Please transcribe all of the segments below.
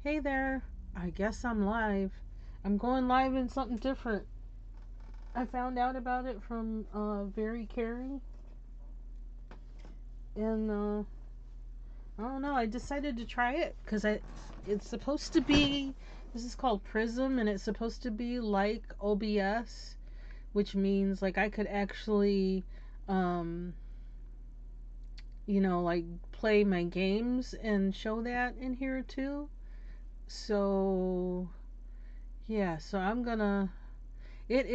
Hey there. I guess I'm live. I'm going live in something different. I found out about it from Very Caring, and I don't know. I decided to try it because it's supposed to be. This is called Prism, and it's supposed to be like OBS, which means like I could actually, um, like play my games and show that in here too. So yeah, so I'm gonna. It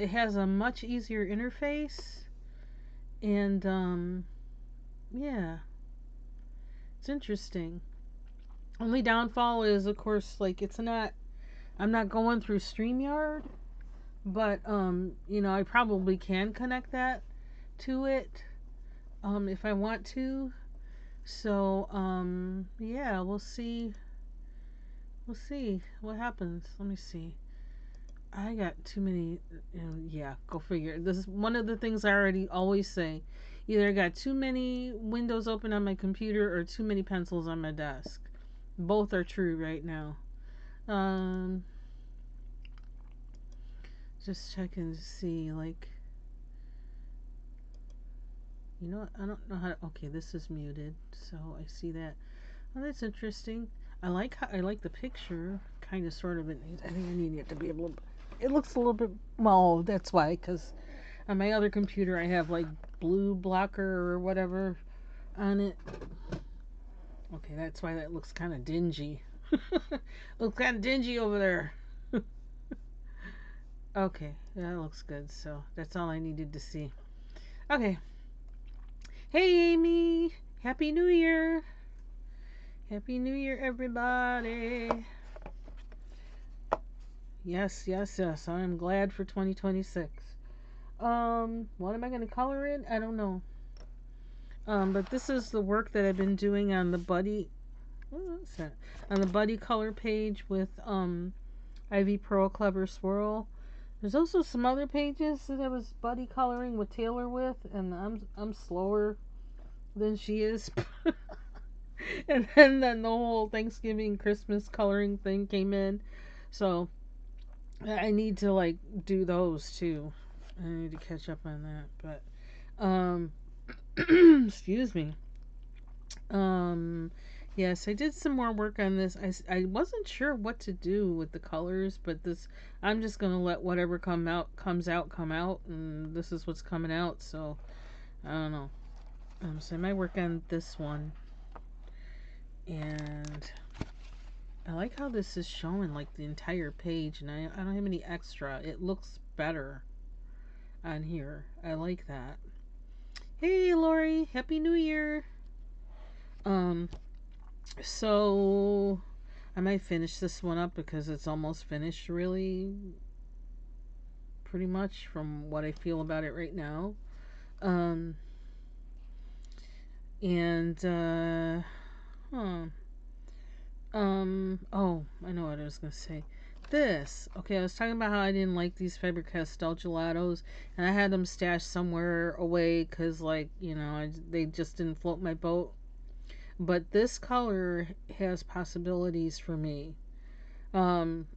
has a much easier interface, and yeah, it's interesting. Only downfall is, of course, like I'm not going through StreamYard, but I probably can connect that to it if I want to. So, yeah, we'll see what happens. Let me see. I got too many. Yeah, go figure. This is one of the things I already always say. Either I got too many windows open on my computer or too many pencils on my desk. Both are true right now. Um, just checking to see, like, I don't know how to. Okay, this is muted, so I see that. Oh, that's interesting. I like the picture, kind of, sort of. I think I need it to be able to. It looks a little bit. Well, that's why, because on my other computer, I have like blue blocker or whatever on it. Okay, that's why that looks kind of dingy. Looks kind of dingy over there. Okay, that looks good. So that's all I needed to see. Okay. Hey, Amy. Happy New Year. Happy New Year, everybody. Yes, yes, yes. I'm glad for 2026. What am I going to color in? I don't know. But this is the work that I've been doing on the buddy. What's that? On the buddy color page with Ivy Pearl CleverSwirl. There's also some other pages that I was buddy coloring with Taylor with, and I'm slower than she is. And then the whole Thanksgiving Christmas coloring thing came in, so I need to like do those too. I need to catch up on that, but excuse me. Um, yes, I did some more work on this. I wasn't sure what to do with the colors, but I'm just gonna let whatever comes out, come out, and this is what's coming out. So I don't know. So I might work on this one, and I like how this is showing like the entire page, and I don't have any extra. It looks better on here. I like that. Hey, Lori, Happy New Year. Um, so I might finish this one up because it's almost finished, really, pretty much from what I feel about it right now. Um, and huh. Oh, I know what I was gonna say. This. Okay, I was talking about how I didn't like these Faber-Castel gelatos, and I had them stashed somewhere away because, like, they just didn't float my boat. But this color has possibilities for me. Um,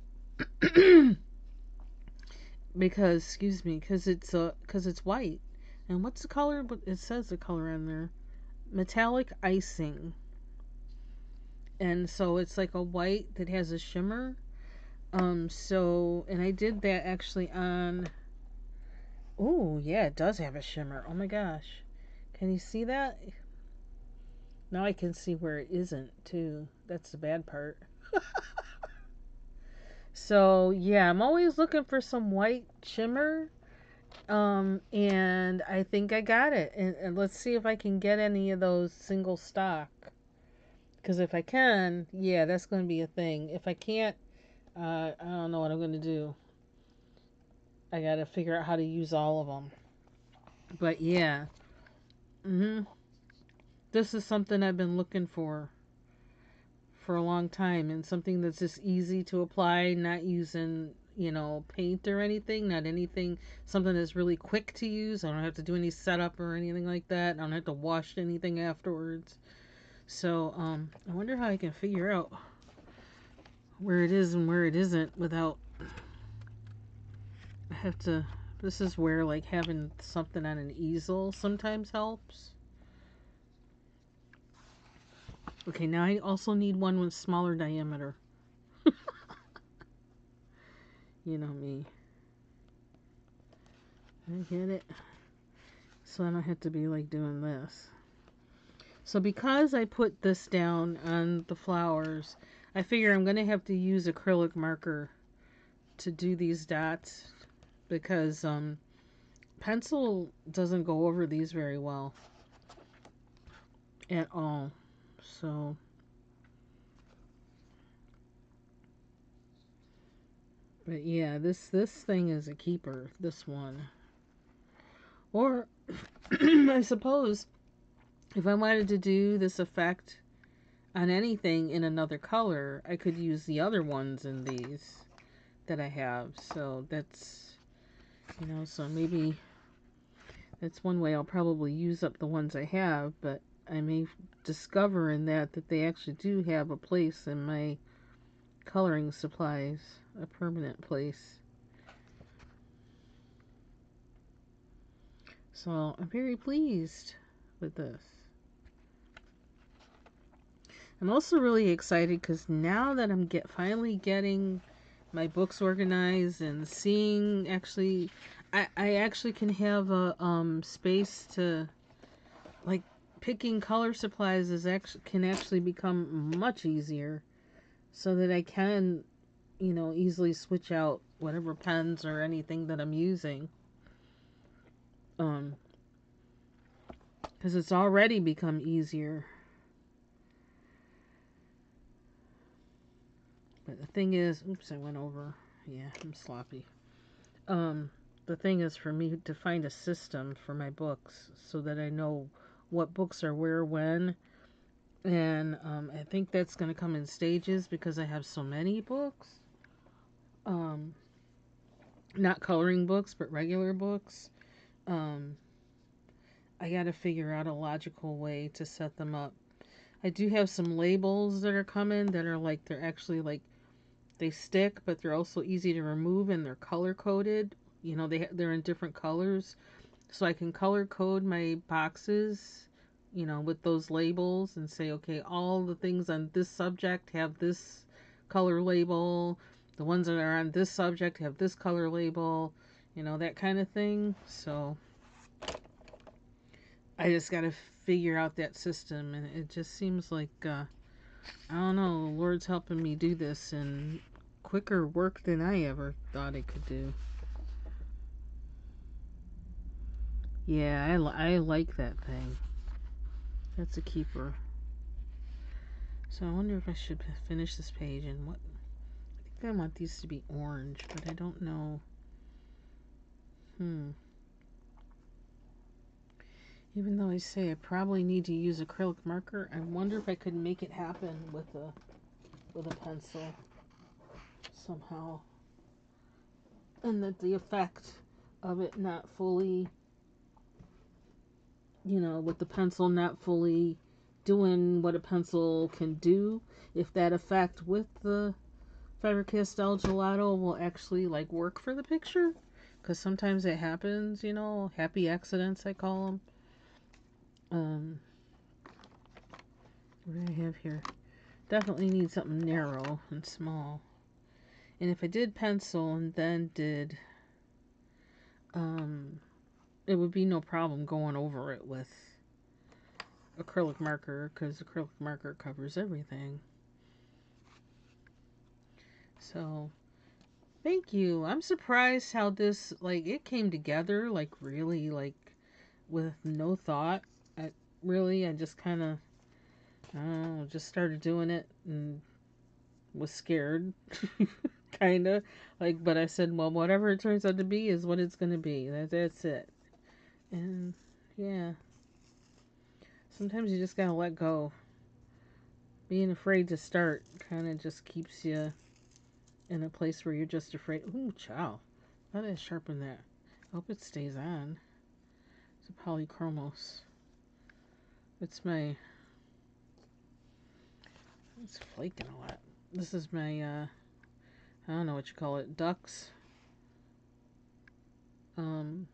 because excuse me, because it's white. And what's the color? But it says the color on there. Metallic icing. And so it's like a white that has a shimmer. And I did that actually on. Oh, yeah, it does have a shimmer. Oh my gosh. Can you see that? Now I can see where it isn't, too. That's the bad part. So, yeah, I'm always looking for some white shimmer. And I think I got it. And let's see if I can get any of those single stock. Because if I can, yeah, that's going to be a thing. If I can't, I don't know what I'm going to do. I got to figure out how to use all of them. But yeah. This is something I've been looking for a long time, and something that's just easy to apply, not using, paint or anything, not anything, something that's really quick to use. I don't have to do any setup or anything like that. I don't have to wash anything afterwards. So, I wonder how I can figure out where it is and where it isn't without, I have to, this is where like having something on an easel sometimes helps. Okay, now I also need one with smaller diameter. You know me. I get it. So I don't have to be like doing this. So because I put this down on the flowers, I figure I'm going to have to use acrylic marker to do these dots because pencil doesn't go over these very well at all. So but yeah, this thing is a keeper, this one. Or I suppose if I wanted to do this effect on anything in another color, I could use the other ones in these that I have. So that's, you know, so maybe that's one way I'll probably use up the ones I have, but I may discover in that they actually do have a place in my coloring supplies, a permanent place. So I'm very pleased with this. I'm also really excited because now that I'm finally getting my books organized and seeing actually, I actually can have a space to, like, picking color supplies can actually become much easier, so that I can, you know, easily switch out whatever pens or anything that I'm using. Because it's already become easier. But the thing is, oops, I went over. Yeah, I'm sloppy. The thing is for me to find a system for my books so that I know what books are where when. And I think that's going to come in stages because I have so many books. Not coloring books, but regular books. I got to figure out a logical way to set them up. I do have some labels that are coming that are like, they're actually like, they stick, but they're also easy to remove and they're color coded. You know, they're in different colors. So I can color code my boxes, you know, with those labels and say, okay, all the things on this subject have this color label. The ones that are on this subject have this color label, you know, that kind of thing. So I just got to figure out that system, and it just seems like, I don't know, the Lord's helping me do this in quicker work than I ever thought I could do. Yeah, I like that thing. That's a keeper. So I wonder if I should finish this page and what. I think I want these to be orange, but I don't know. Even though I say I probably need to use acrylic marker, I wonder if I could make it happen with a pencil somehow. And that the effect of it not fully, you know, with the pencil not fully doing what a pencil can do, if that effect with the Faber-Castel gelato will actually like work for the picture, because sometimes it happens, you know, happy accidents I call them. What do I have here? Definitely need something narrow and small. And if I did pencil and then did, it would be no problem going over it with acrylic marker, because acrylic marker covers everything. So thank you. I'm surprised how this, like, it came together, like, really, like, with no thought. I just kind of, I don't know, just started doing it and was scared. Kind of. Like, but I said, well, whatever it turns out to be is what it's going to be. That's it. And, yeah. Sometimes you just got to let go. Being afraid to start kind of just keeps you in a place where you're just afraid. Ooh, chow. How did I sharpen that? I hope it stays on. It's a polychromos. It's flaking a lot. This is my, I don't know what you call it, ducks. Um,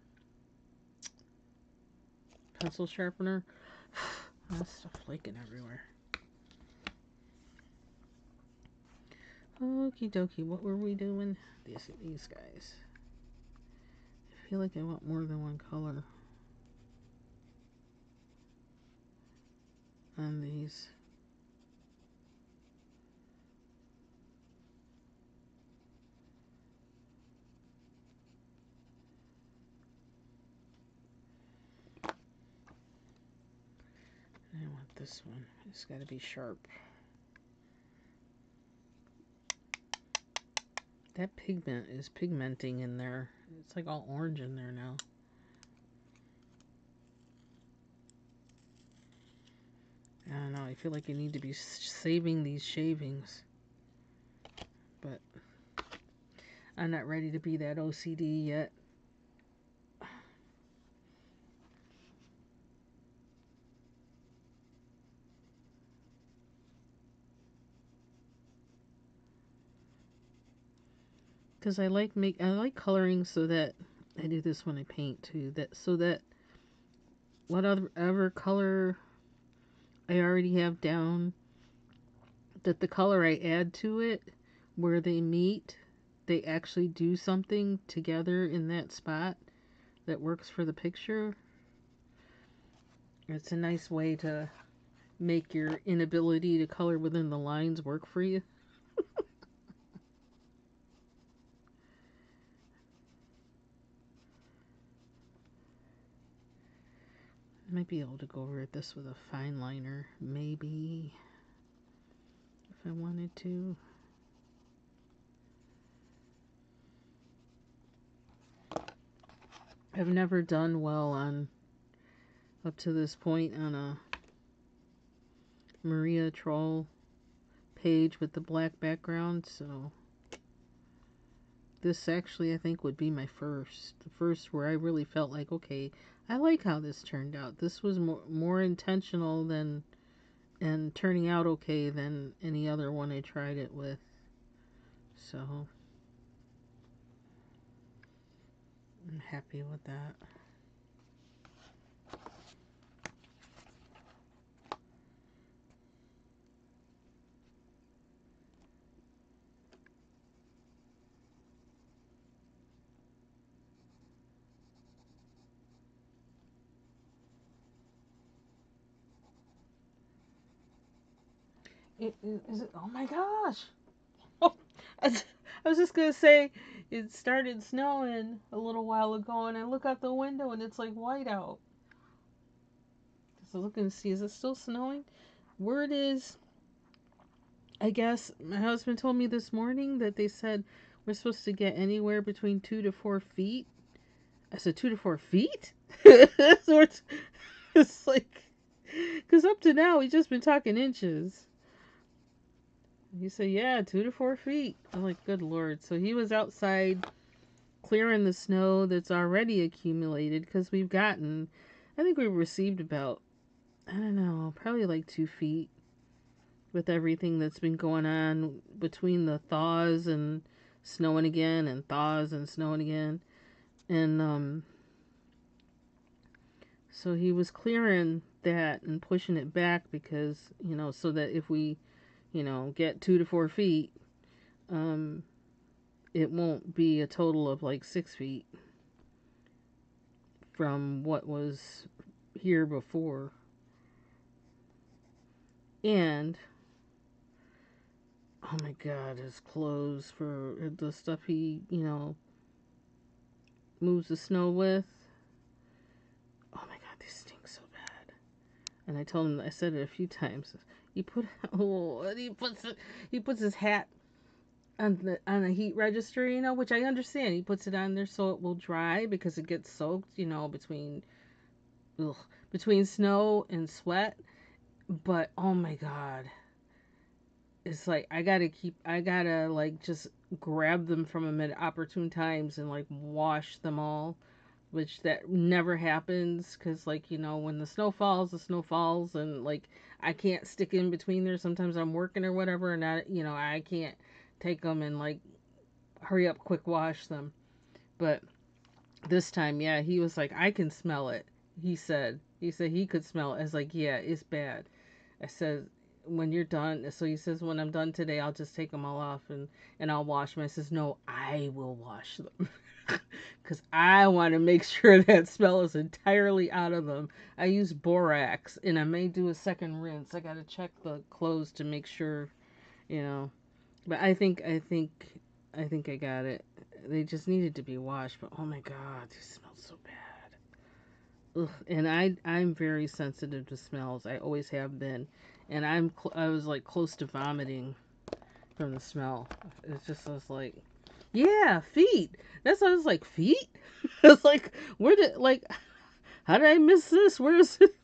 Pencil sharpener. That's stuff flaking everywhere. Okie dokie, what were we doing? These guys. I feel like I want more than one color on these. I want this one. It's got to be sharp. That pigment is pigmenting in there. It's like all orange in there now. I don't know. I feel like I need to be saving these shavings. But I'm not ready to be that OCD yet. Because I like coloring so that I do this when I paint too. So that whatever color I already have down, that the color I add to it, where they meet, they actually do something together in that spot that works for the picture. It's a nice way to make your inability to color within the lines work for you. I might be able to go over this with a fine liner, maybe, if I wanted to. I've never done well on, up to this point, on a Maria Trolle page with the black background, so this actually I think would be my first. The first where I really felt like, okay, I like how this turned out. This was more intentional than and turning out okay than any other one I tried it with. So I'm happy with that. Is it? Oh my gosh! Oh, I was just gonna say it started snowing a little while ago, and I look out the window and it's like white out. So look and see, is it still snowing? Word is, I guess my husband told me this morning that they said we're supposed to get anywhere between 2 to 4 feet. I said 2 to 4 feet. So it's like, because up to now we've just been talking inches. He said, yeah, 2 to 4 feet. I'm like, good Lord. So he was outside clearing the snow that's already accumulated because I think we've received about, I don't know, probably like 2 feet with everything that's been going on between the thaws and snowing again and thaws and snowing again. And so he was clearing that and pushing it back because, so that if we, get 2 to 4 feet, um, it won't be a total of like 6 feet from what was here before. And oh my God, his clothes for the stuff he, moves the snow with. Oh my God, these stink so bad. And I told him, I said it a few times. He put, and he puts his hat on the heat register, which I understand. He puts it on there so it will dry because it gets soaked, between snow and sweat. But oh my God, it's like I gotta like just grab them from him at opportune times and like wash them all which that never happens because, like, when the snow falls, and like I can't stick in between there. Sometimes I'm working or whatever, and I can't take them and like hurry up, quick wash them. But this time, yeah, he was like, I can smell it. He said he could smell it. I was like, yeah, it's bad. I said, when you're done, so he says, when I'm done today, I'll just take them all off and I'll wash them. I says, no, I will wash them. Because I want to make sure that smell is entirely out of them. I use borax, and I may do a second rinse. I got to check the clothes to make sure, you know. But I think I got it. They just needed to be washed. But oh my God, they smell so bad. Ugh. And I'm very sensitive to smells. I always have been, and I was like close to vomiting from the smell. I was like, yeah, feet. That's why I was like, feet. I was like, how did I miss this? Where is it?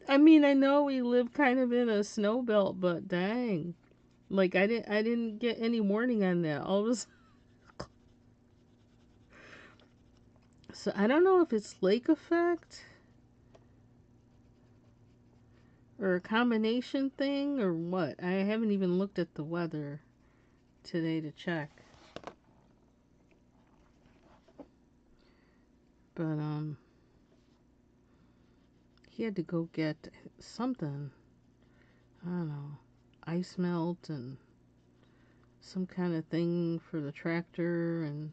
I mean, I know we live kind of in a snow belt, but dang, like I didn't get any warning on that. All of a sudden, so I don't know if it's lake effect or a combination thing or what. I haven't even looked at the weather today to check. But he had to go get something. I don't know, ice melt and some kind of thing for the tractor. And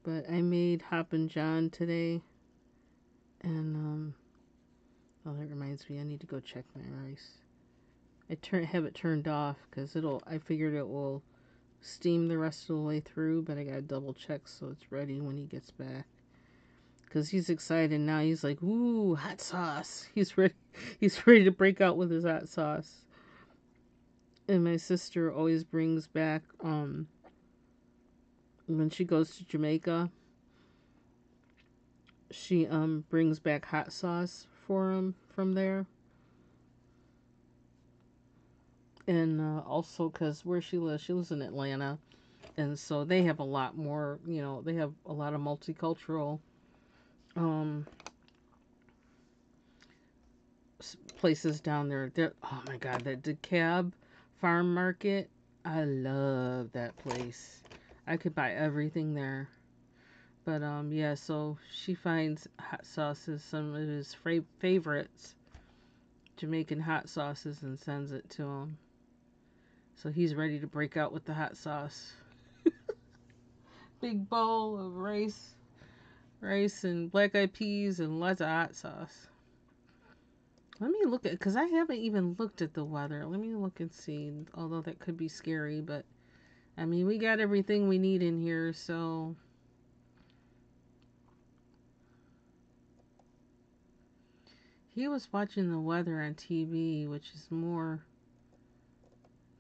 but I made Hoppin' John today, and oh, that reminds me, I need to go check my rice. Have it turned off because I figured it will steam the rest of the way through, but I gotta double check so it's ready when he gets back. Because he's excited now. He's like, ooh, hot sauce. He's ready. He's ready to break out with his hot sauce. And my sister always brings back, when she goes to Jamaica, she brings back hot sauce for him from there. And also because where she lives in Atlanta, and so they have a lot more, they have a lot of multicultural um places down there. Oh my God, that DeKalb Farm Market, I love that place. I could buy everything there. But yeah, so she finds hot sauces, some of his favorites, Jamaican hot sauces, and sends it to him. So he's ready to break out with the hot sauce. Big bowl of rice and black eyed peas and lots of hot sauce. Let me look at, because I haven't even looked at the weather. Let me look and see. Although that could be scary, but I mean, we got everything we need in here, so. He was watching the weather on TV, which is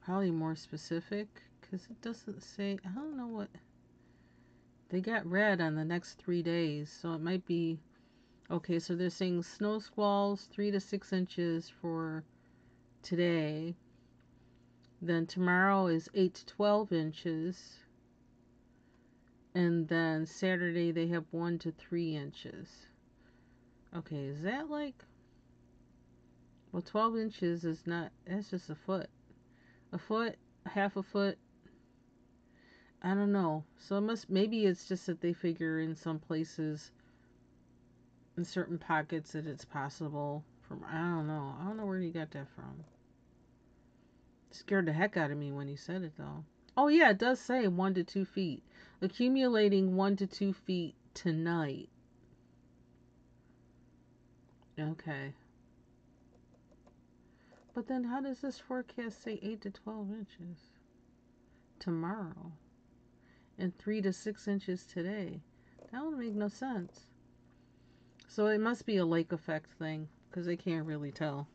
probably more specific, because it doesn't say, I don't know what. They got red on the next 3 days, so it might be. Okay, so they're saying snow squalls 3 to 6 inches for today. Then tomorrow is 8 to 12 inches. And then Saturday they have 1 to 3 inches. Okay, is that like. Well, 12 inches is not. That's just a foot. A foot, half a foot. I don't know. So maybe it's just that they figure in some places, in certain pockets, that it's possible. I don't know. I don't know where he got that from. Scared the heck out of me when he said it, though. Oh, yeah, it does say 1 to 2 feet. Accumulating 1 to 2 feet tonight. Okay. But then how does this forecast say 8 to 12 inches tomorrow and 3 to 6 inches today? That would make no sense. So it must be a lake effect thing because they can't really tell.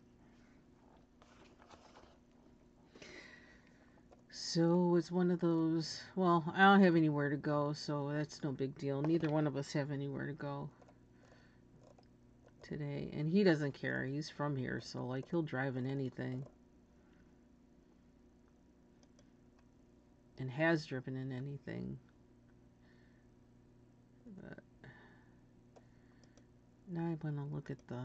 So it's one of those, well, I don't have anywhere to go, so that's no big deal. Neither one of us have anywhere to go today. And he doesn't care. He's from here, so like he'll drive in anything. And has driven in anything. But now I'm gonna look at the.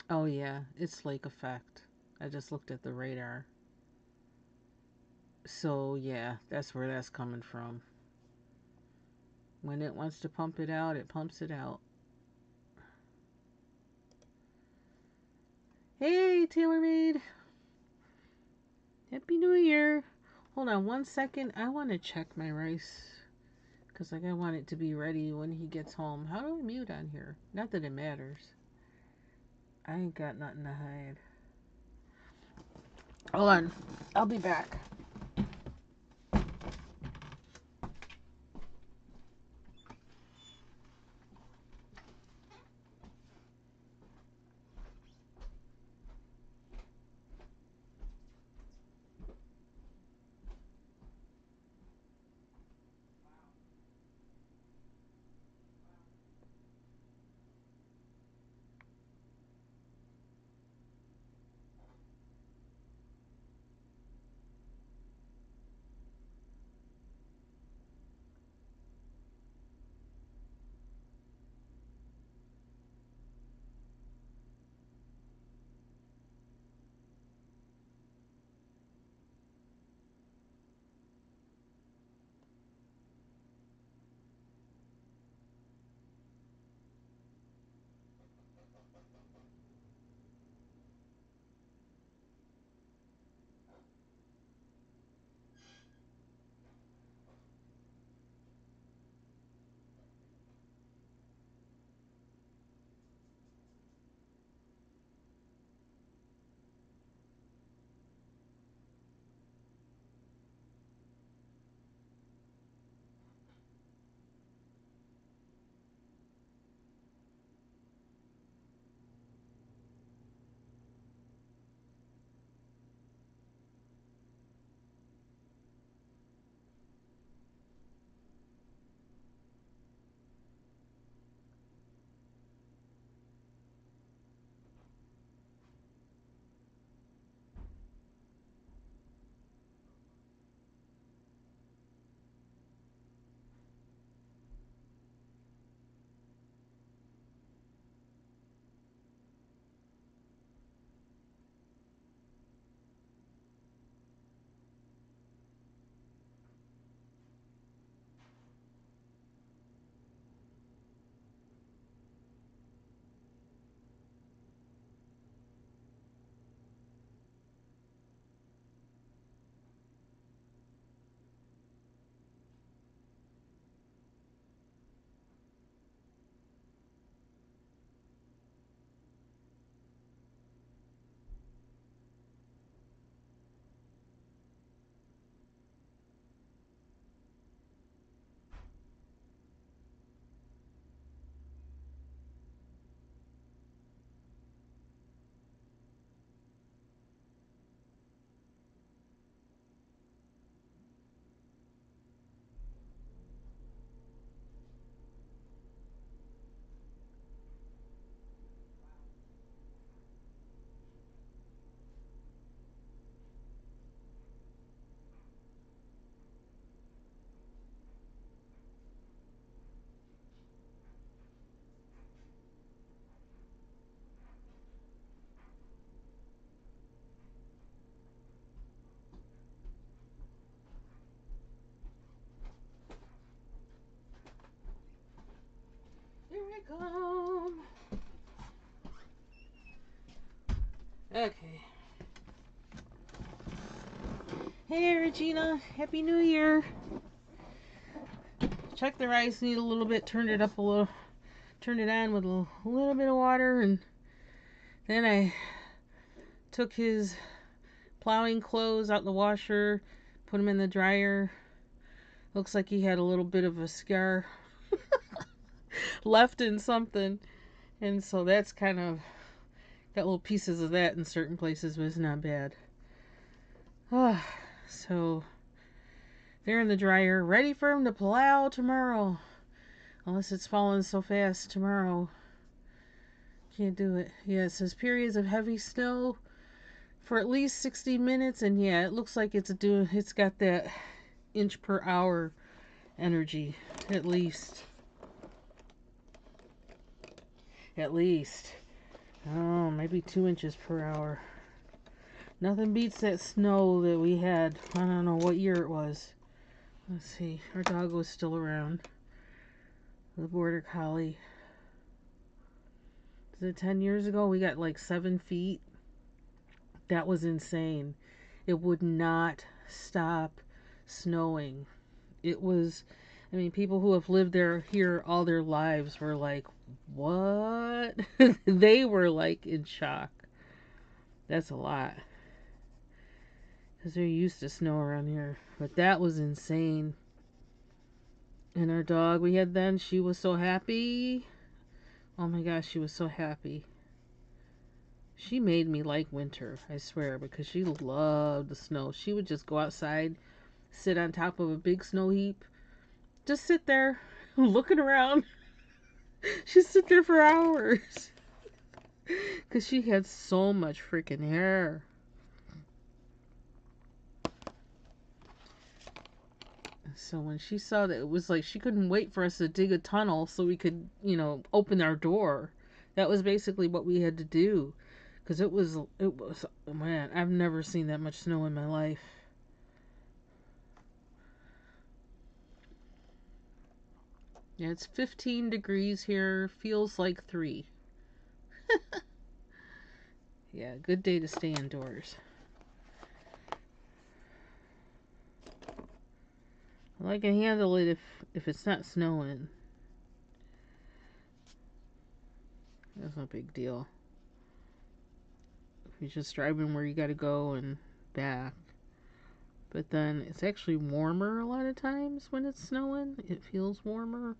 Oh yeah, it's lake effect. I just looked at the radar. So yeah, that's where that's coming from. When it wants to pump it out, it pumps it out. Hey, TaylorMade. Happy New Year. Hold on one second. I want to check my rice. Because I want it to be ready when he gets home. How do I mute on here? Not that it matters. I ain't got nothing to hide. Hold on. I'll be back. Here we go. Okay. Hey, Regina. Happy New Year. Check the rice. Need a little bit. Turned it up a little. Turned it on with a little bit of water, and then I took his plowing clothes out the washer, put them in the dryer. Looks like he had a little bit of a scar left in something, and so that's kind of got little pieces of that in certain places, but it's not bad. So they're in the dryer, ready for him to plow tomorrow. Unless it's falling so fast tomorrow. Can't do it. Yeah, it says periods of heavy snow for at least 60 minutes, and yeah, it looks like it's got that inch per hour energy, at least. At least. Oh, maybe 2 inches per hour. Nothing beats that snow that we had. I don't know what year it was. Let's see. Our dog was still around. The border collie. Is it 10 years ago? We got like 7 feet. That was insane. It would not stop snowing. It was, I mean, people who have lived here all their lives were like, what? They were like in shock. That's a lot. Because they're used to snow around here. But that was insane. And our dog we had then, she was so happy. Oh my gosh, she was so happy. She made me like winter, I swear, because she loved the snow. She would just go outside, sit on top of a big snow heap, just sit there, looking around. She'd sit there for hours. Because she had so much freaking hair. So when she saw that, it was like she couldn't wait for us to dig a tunnel so we could, open our door. That was basically what we had to do. Because it was, man, I've never seen that much snow in my life. Yeah, it's 15 degrees here. Feels like 3. Yeah, good day to stay indoors. Well, I can handle it if it's not snowing. That's no big deal. You're just driving where you gotta go and back. But then it's actually warmer a lot of times when it's snowing. It feels warmer.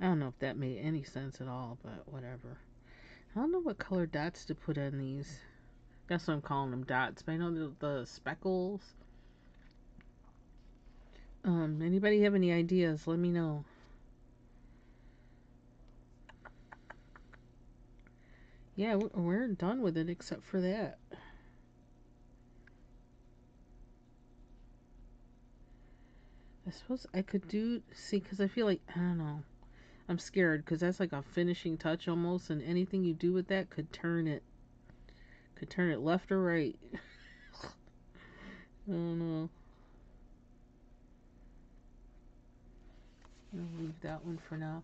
I don't know if that made any sense at all, but whatever. I don't know what color dots to put on these. That's what I'm calling them, dots. But I know the speckles. Anybody have any ideas? Let me know. Yeah, we're done with it except for that. I suppose I could see, because I feel like, I don't know. I'm scared because that's like a finishing touch almost, and anything you do with that could turn it left or right. I don't know. I'll leave that one for now.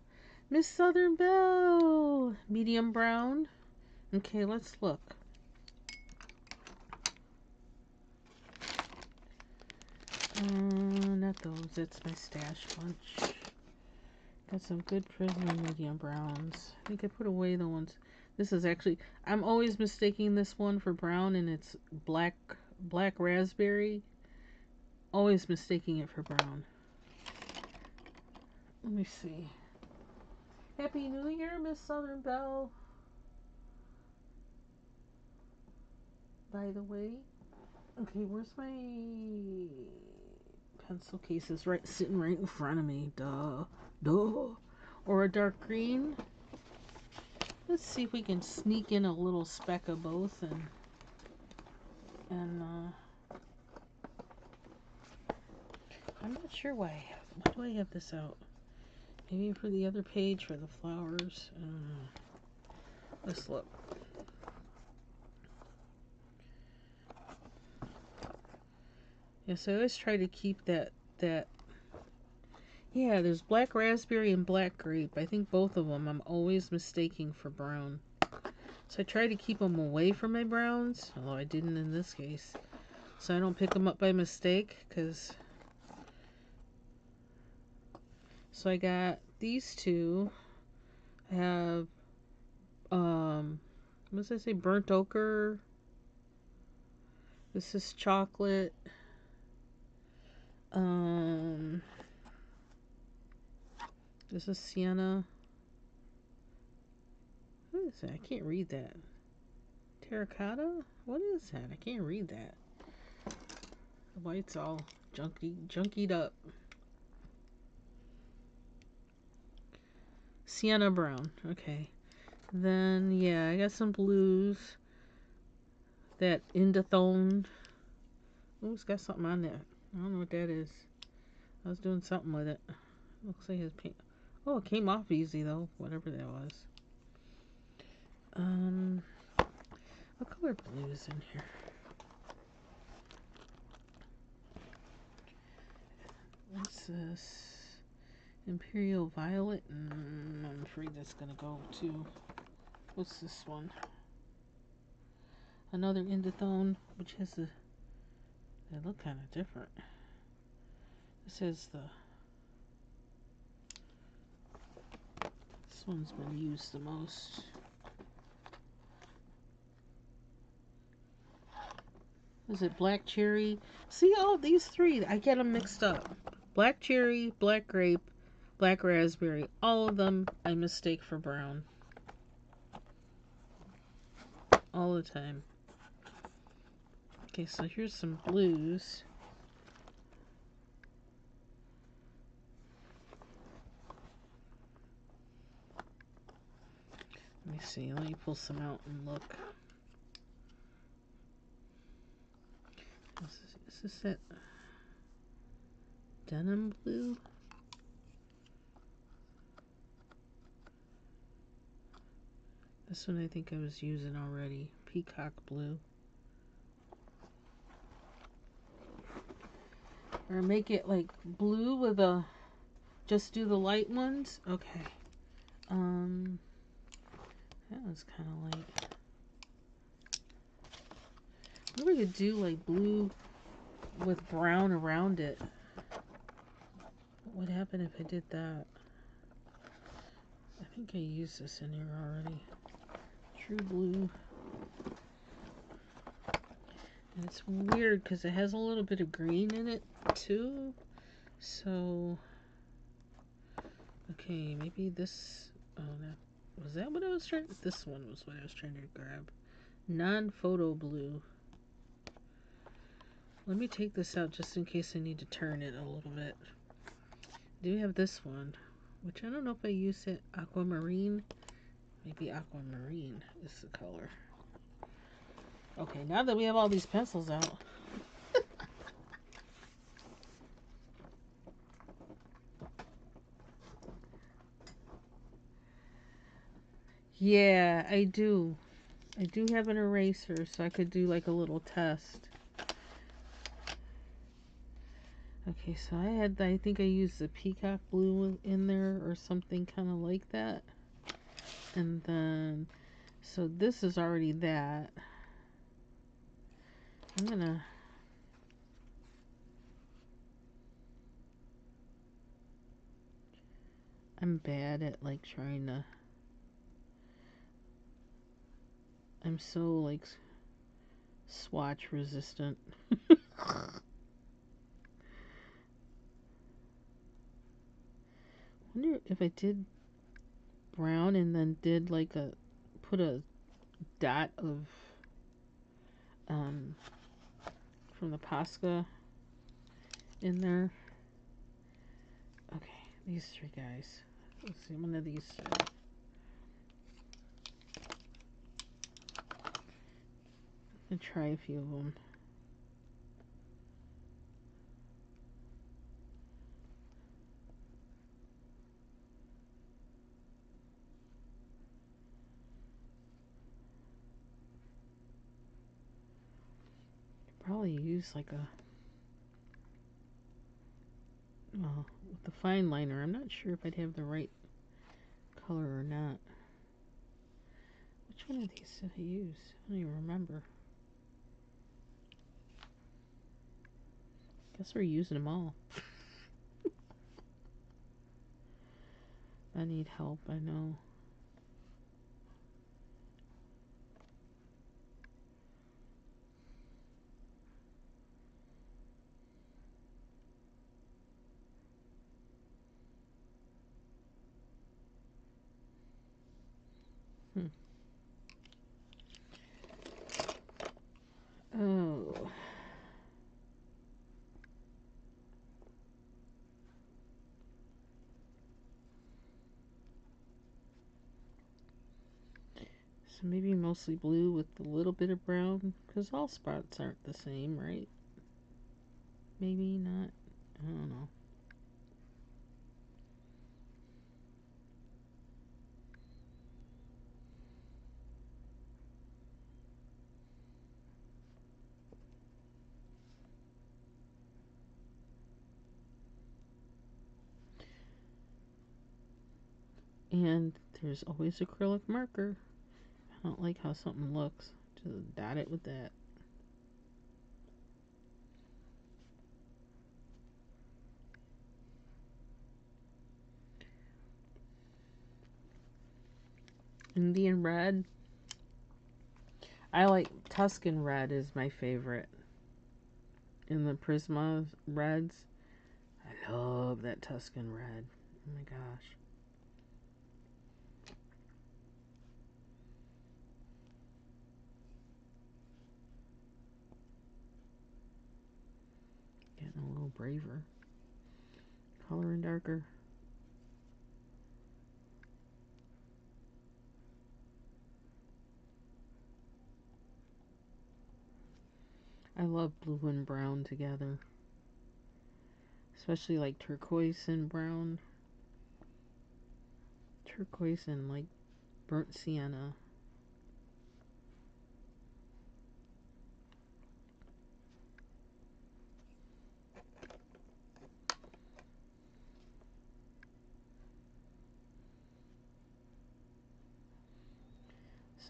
Miss Southern Belle, medium brown. Okay, let's look. Not those. That's my stash bunch. Got some good Prisoner medium browns. I think I put away the ones. This is actually, I'm always mistaking this one for brown, and it's black raspberry. Always mistaking it for brown. Let me see. Happy New Year, Miss Southern Belle. By the way. Okay, where's my pencil case? Is sitting right in front of me. Duh. Or a dark green. Let's see if we can sneak in a little speck of both and I'm not sure why do I have this out? Maybe for the other page for the flowers. I don't know. Let's look. Yes, I always try to keep that. Yeah, there's black raspberry and black grape. I think both of them I'm always mistaking for brown. So I try to keep them away from my browns, although I didn't in this case. So I don't pick them up by mistake, because... So I got these two. I have, what does I say? Burnt ochre. This is chocolate. This is sienna. What is that? I can't read that. Terracotta? What is that? I can't read that. The white's all junkied up. Sienna brown. Okay. Then, yeah, I got some blues. that Indothone. Oh, it's got something on there. I don't know what that is. I was doing something with it. Looks like it's paint. Oh, it came off easy though. Whatever that was. What color blue is in here? What's this? Imperial Violet. I'm afraid that's gonna go too. What's this one? Another Indothone, which has a. They look kind of different. This is the. This one's been used the most. Is it black cherry? See, all these three, I get them mixed up. Black cherry, black grape, black raspberry. All of them I mistake for brown. All the time. Okay, so here's some blues. Let me see. Let me pull some out and look. Is this that denim blue? This one I think I was using already. Peacock blue. Or make it like blue with a... Just do the light ones? Okay. That was kind of light. What we could do like blue with brown around it. What would happen if I did that? I think I used this in here already. True blue. And it's weird because it has a little bit of green in it too. So, okay, maybe this. Oh, no. Was that what I was trying? This one was what I was trying to grab. Non-photo blue. Let me take this out just in case I need to turn it a little bit. I do have this one, which I don't know if I use it. Aquamarine. Maybe aquamarine is the color. Okay, now that we have all these pencils out. Yeah, I do. I do have an eraser, so I could do like a little test. Okay, so I think I used the peacock blue in there or something kind of like that. And then, so this is already that. I'm bad at like trying to, I'm so like swatch resistant. Wonder if I did brown and then did like put a dot of from the Posca in there. Okay, these three guys. Let's see, one of these three. I'm gonna try a few of them. Probably use like a, well, with the fine liner. I'm not sure if I'd have the right color or not. Which one of these did I use? I don't even remember. Guess we're using them all. I need help, I know. Oh. So maybe mostly blue with a little bit of brown, because all spots aren't the same, right? Maybe not. I don't know. And there's always acrylic marker. I don't like how something looks. Just dot it with that. Indian red. I like Tuscan red is my favorite. In the Prisma reds. I love that Tuscan red. Oh my gosh. Getting a little braver. Coloring darker. I love blue and brown together. Especially like turquoise and brown. Turquoise and like burnt sienna.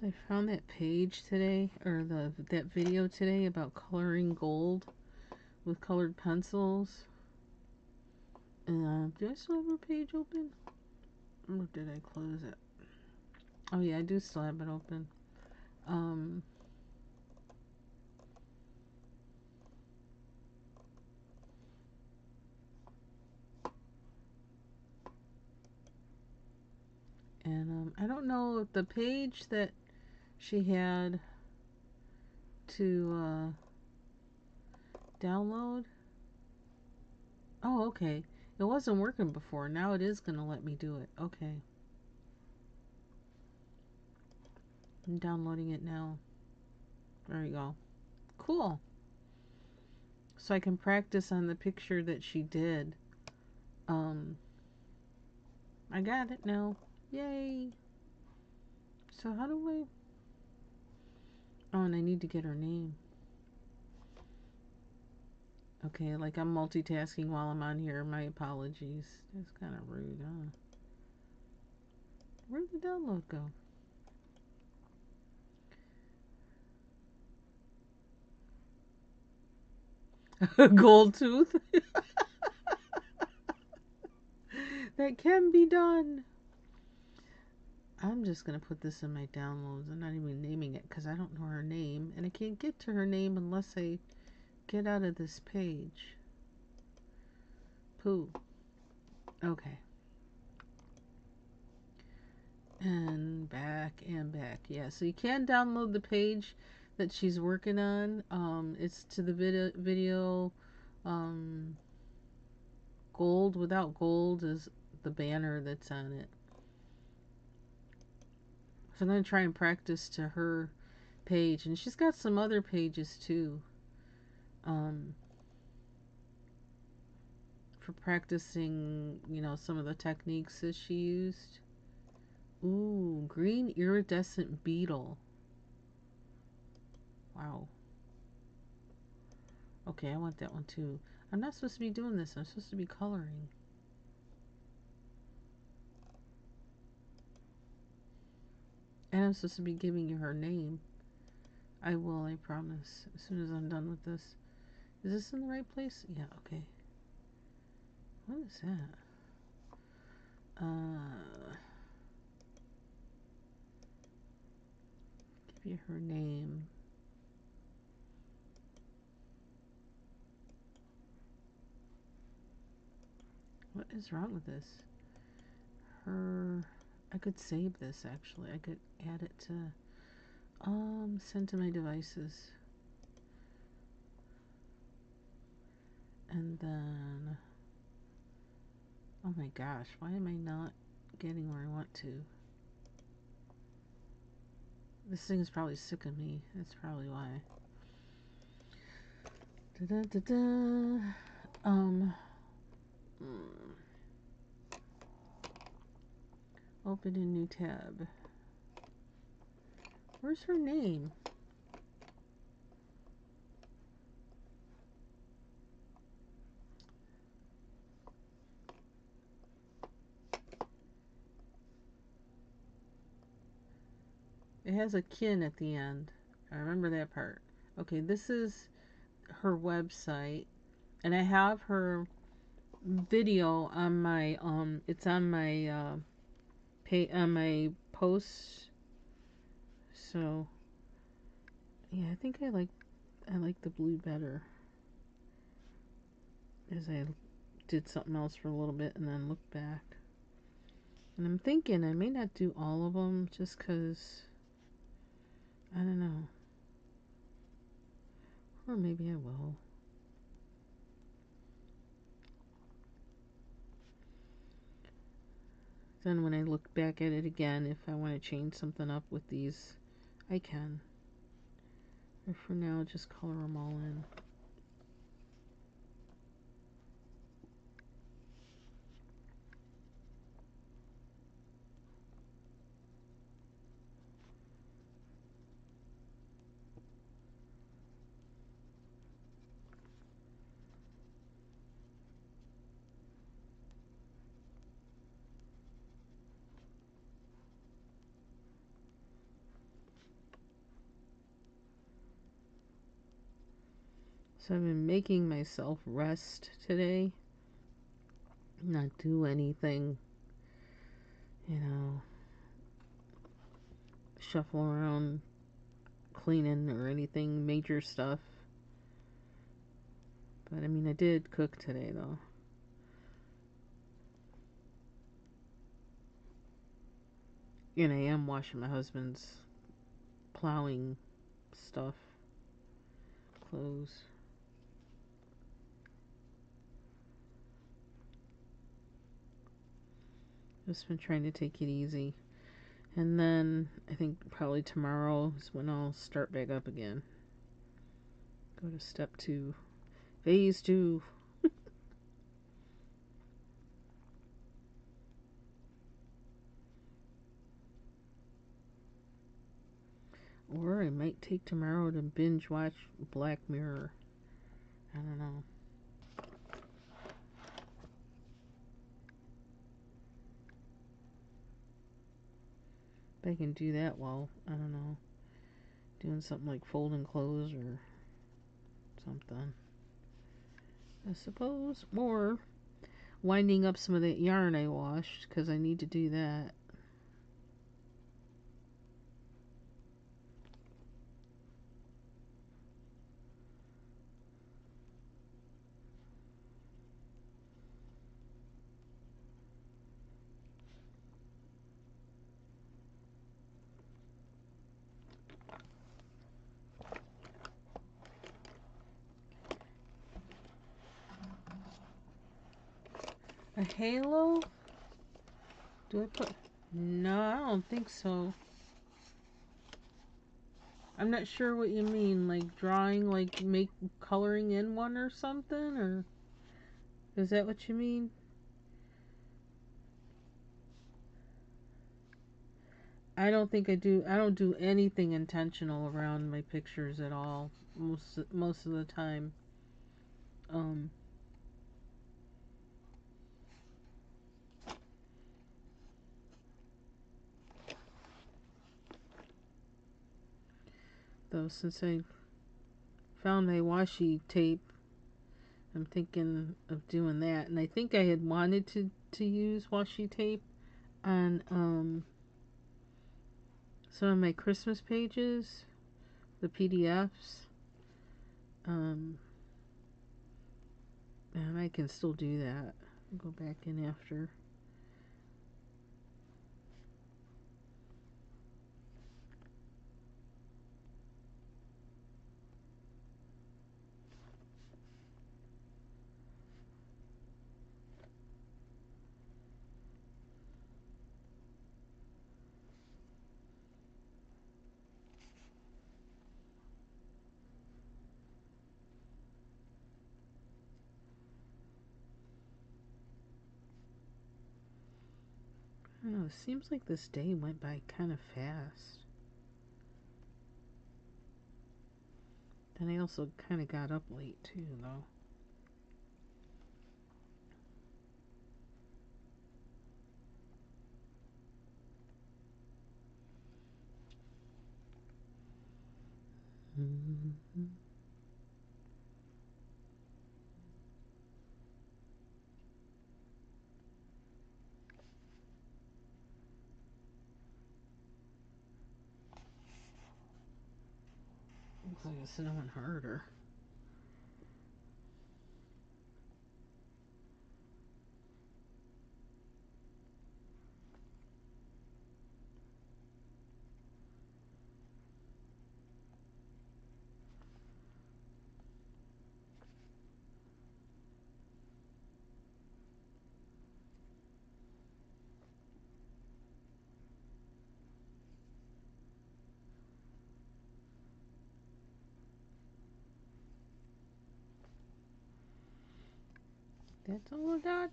So I found that page today, or that video today about coloring gold with colored pencils. And do I still have her page open? Or did I close it? Oh yeah, I do still have it open. And I don't know if the page that she had to download. Oh, okay. It wasn't working before. Now it is going to let me do it. Okay. I'm downloading it now. There you go. Cool. So I can practice on the picture that she did. I got it now. Yay. So how do I... Oh, and I need to get her name. Okay, like I'm multitasking while I'm on here. My apologies. That's kind of rude, huh? Where'd the download go? Gold tooth? That can be done. I'm just going to put this in my downloads. I'm not even naming it because I don't know her name. And I can't get to her name unless I get out of this page. Pooh. Okay. And back and back. Yeah, so you can download the page that she's working on. It's to the video. Gold without gold is the banner that's on it. So I'm going to try and practice to her page. And she's got some other pages too. For practicing, some of the techniques that she used. Ooh, green iridescent beetle. Wow. Okay, I want that one too. I'm not supposed to be doing this. I'm supposed to be coloring. And I'm supposed to be giving you her name. I will, I promise. As soon as I'm done with this. Is this in the right place? Yeah, okay. What is that? Give you her name. What is wrong with this? I could save this actually. I could add it to send to my devices. And then oh my gosh, why am I not getting where I want to? This thing's probably sick of me. That's probably why. Da da da da. Open a new tab. Where's her name? It has a kin at the end. I remember that part. Okay, this is her website, and I have her video on my it's on my on my posts. So yeah, I think I like the blue better, as I did something else for a little bit and then looked back. And I'm thinking I may not do all of them just because, I don't know. Or maybe I will. Then when I look back at it again, if I want to change something up with these, I can. Or for now, just color them all in. So I've been making myself rest today. Not do anything, shuffle around, cleaning or anything major stuff. But I mean, I did cook today though. And I am washing my husband's plowing stuff, clothes. Just been trying to take it easy. And then I think probably tomorrow is when I'll start back up again. Go to step 2. Phase 2. Or I might take tomorrow to binge watch Black Mirror. I don't know. If I can do that while, I don't know, doing something like folding clothes or something, I suppose. Or winding up some of that yarn I washed, because I need to do that. A halo? Do I put... No, I don't think so. I'm not sure what you mean. Like drawing, like coloring in one or something? Or is that what you mean? I don't think I do. I don't do anything intentional around my pictures at all. Most of the time. Um... Though since I found my washi tape, I'm thinking of doing that. And I think I had wanted to use washi tape on some of my Christmas pages, the PDFs. And I can still do that. I'll go back in after. don't know, it seems like this day went by kind of fast. Then I also kind of got up late too, though. Mm-hmm. Looks like it's snowing harder. That's all I got.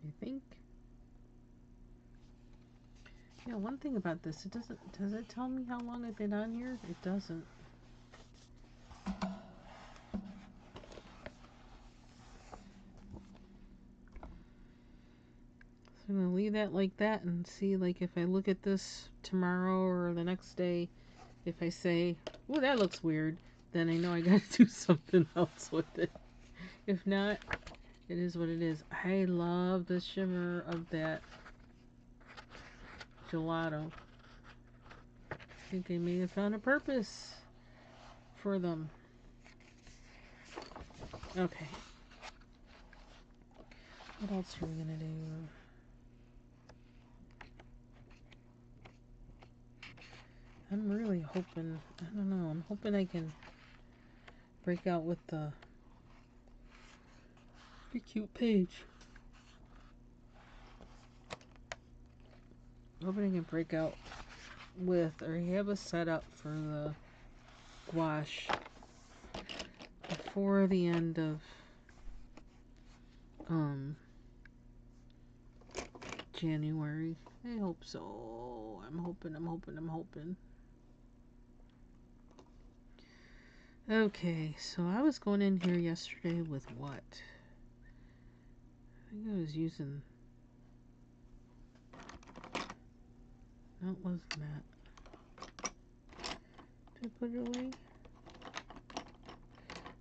I think. Yeah, one thing about this, it doesn't. Does it tell me how long I've been on here? It doesn't. So I'm gonna leave that like that and see, like, if I look at this tomorrow or the next day, if I say, "Oh, that looks weird," then I know I gotta do something else with it. If not, it is what it is. I love the shimmer of that gelato. I think I may have found a purpose for them. Okay. What else are we gonna do? I'm really hoping, I don't know, I'm hoping I can break out with the cute page. Hoping I can break out with, or have a setup for the gouache before the end of January. I hope so. I'm hoping. Okay, so I was going in here yesterday with what? I think I was using... No, it wasn't that. Did I put it away? I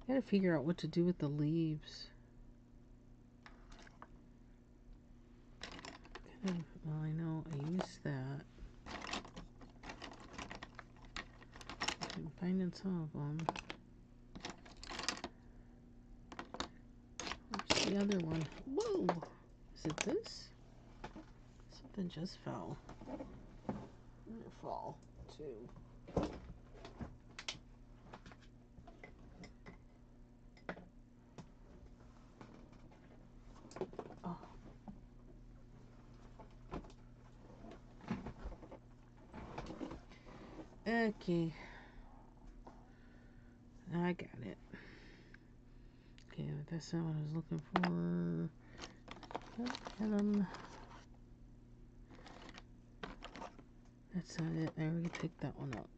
gotta figure out what to do with the leaves. Well, I know I used that. I'm finding some of them. Where's the other one? Whoa! Is it this? Something just fell. Didn't it fall, too? Oh. Okay. I got it. Okay, but that's not what I was looking for. Get them. That's not it. I already picked that one up.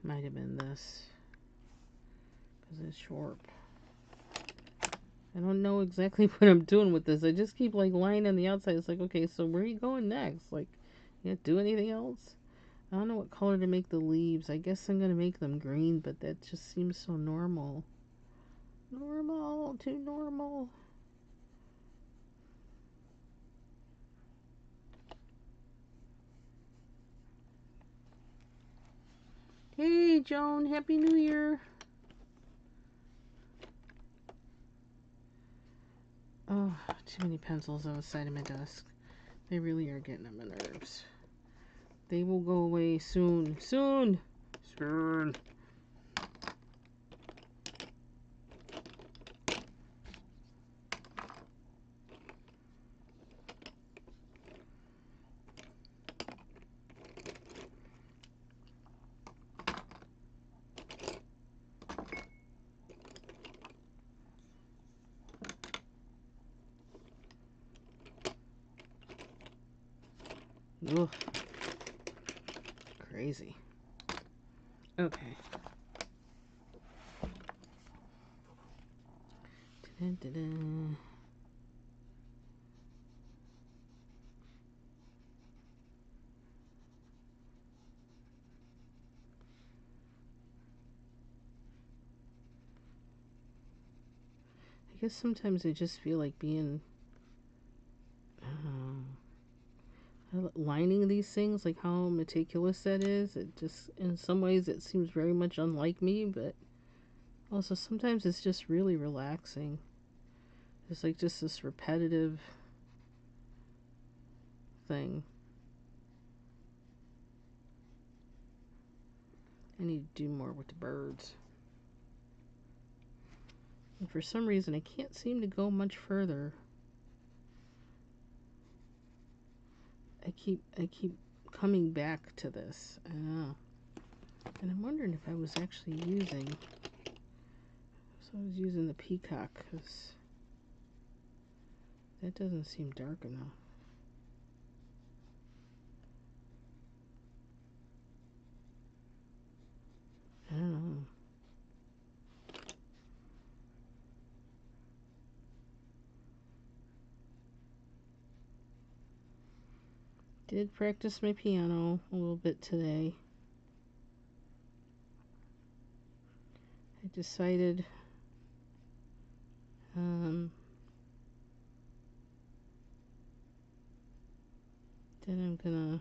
Might have been this. Because it's short. I don't know exactly what I'm doing with this. I just keep like lying on the outside. It's like, okay, so where are you going next? Like, you gonna do anything else? I don't know what color to make the leaves. I guess I'm gonna make them green, but that just seems so normal. Normal, too normal. Hey, Joan, Happy New Year. Oh, too many pencils on the side of my desk. They really are getting on my nerves. They will go away soon. Soon. Ugh. Crazy. Okay. Dun-dun-dun. I guess sometimes I just feel like being lining these things, like how meticulous that is. It just, in some ways, it seems very much unlike me, but also sometimes it's just really relaxing. It's like just this repetitive thing. I need to do more with the birds. And for some reason, I can't seem to go much further. I keep coming back to this. I know. And I'm wondering if I was actually using. So I was using the peacock because that doesn't seem dark enough. I don't know. Did practice my piano a little bit today. I decided that I'm gonna,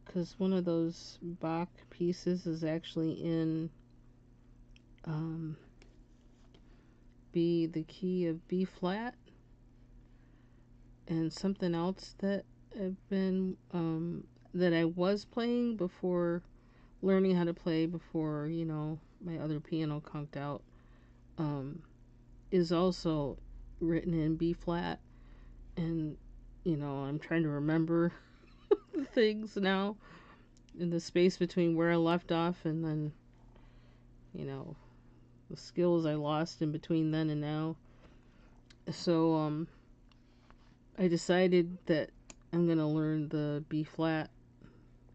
because one of those Bach pieces is actually in the key of B flat, and something else that I've been that I was playing before learning how to play, before my other piano conked out, is also written in B flat, and I'm trying to remember things now in the space between where I left off and then the skills I lost in between then and now. So I decided that I'm gonna learn the B flat,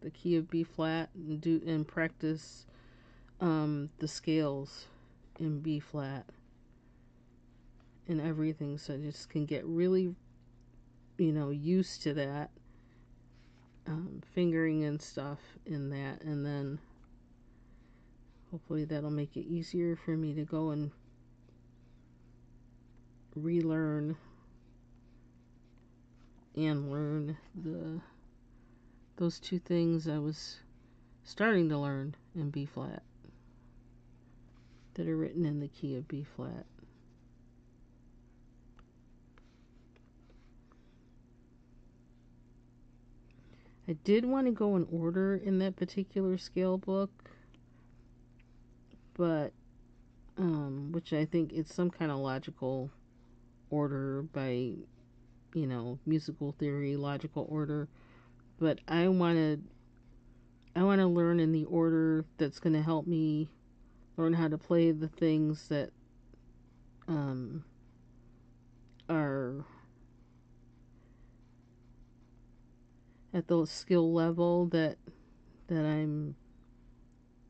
the key of B flat, and practice the scales in B flat and everything, so I just can get really used to that, fingering and stuff in that, and then hopefully that'll make it easier for me to go and relearn and learn those two things I was starting to learn in B flat that are written in the key of B flat. I did want to go in order in that particular scale book, but which I think it's some kind of logical order by musical theory, logical order, but I want to learn in the order that's going to help me learn how to play the things that are at the skill level that I'm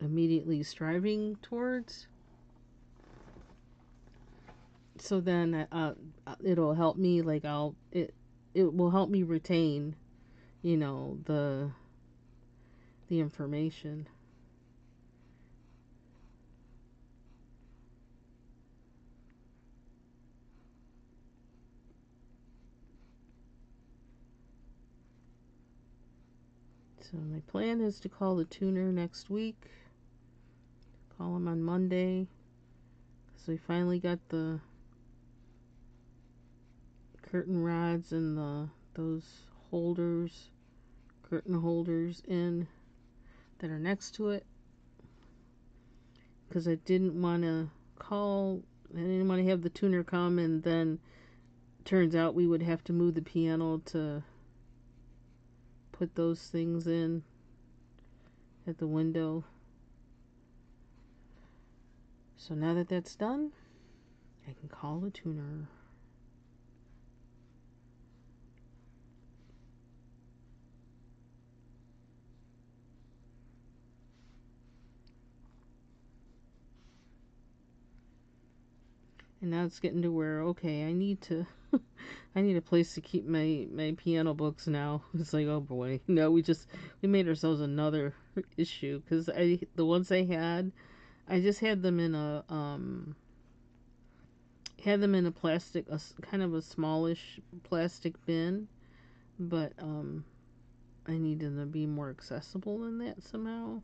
immediately striving towards. So then it'll help me, like it will help me retain the information. So my plan is to call the tuner next week. Call him on Monday, because we finally got the curtain rods and those holders, curtain holders in that are next to it. Because I didn't want to have the tuner come and then turns out we would have to move the piano to put those things in at the window. So now that that's done, I can call the tuner. And now it's getting to where, okay, I need to I need a place to keep my piano books now. It's like, oh boy, no, we made ourselves another issue because the ones I just had them in a plastic, kind of a smallish plastic bin, but I need them to be more accessible than that somehow.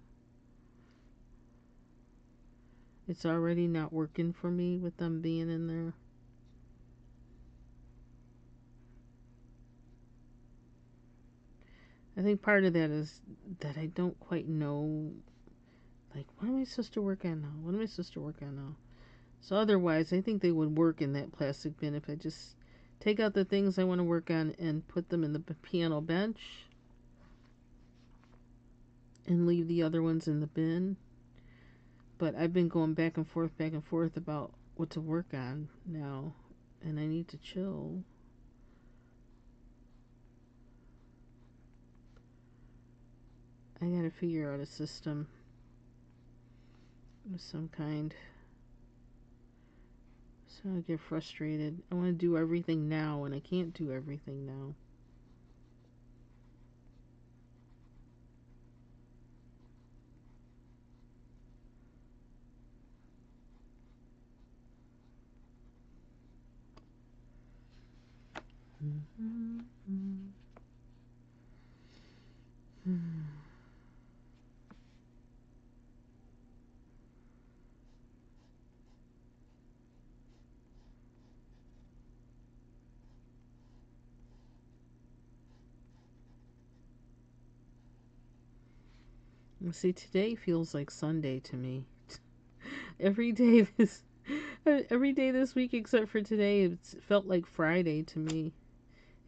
It's already not working for me with them being in there. I think part of that is that I don't quite know, like, what am I supposed to work on now? What am I supposed to work on now? So otherwise, I think they would work in that plastic bin if I just take out the things I want to work on and put them in the piano bench and leave the other ones in the bin. But I've been going back and forth about what to work on now, and I need to chill. I gotta figure out a system of some kind. So I get frustrated. I want to do everything now, and I can't do everything now. See, today feels like Sunday to me. every day this every day this week except for today, it's felt like Friday to me,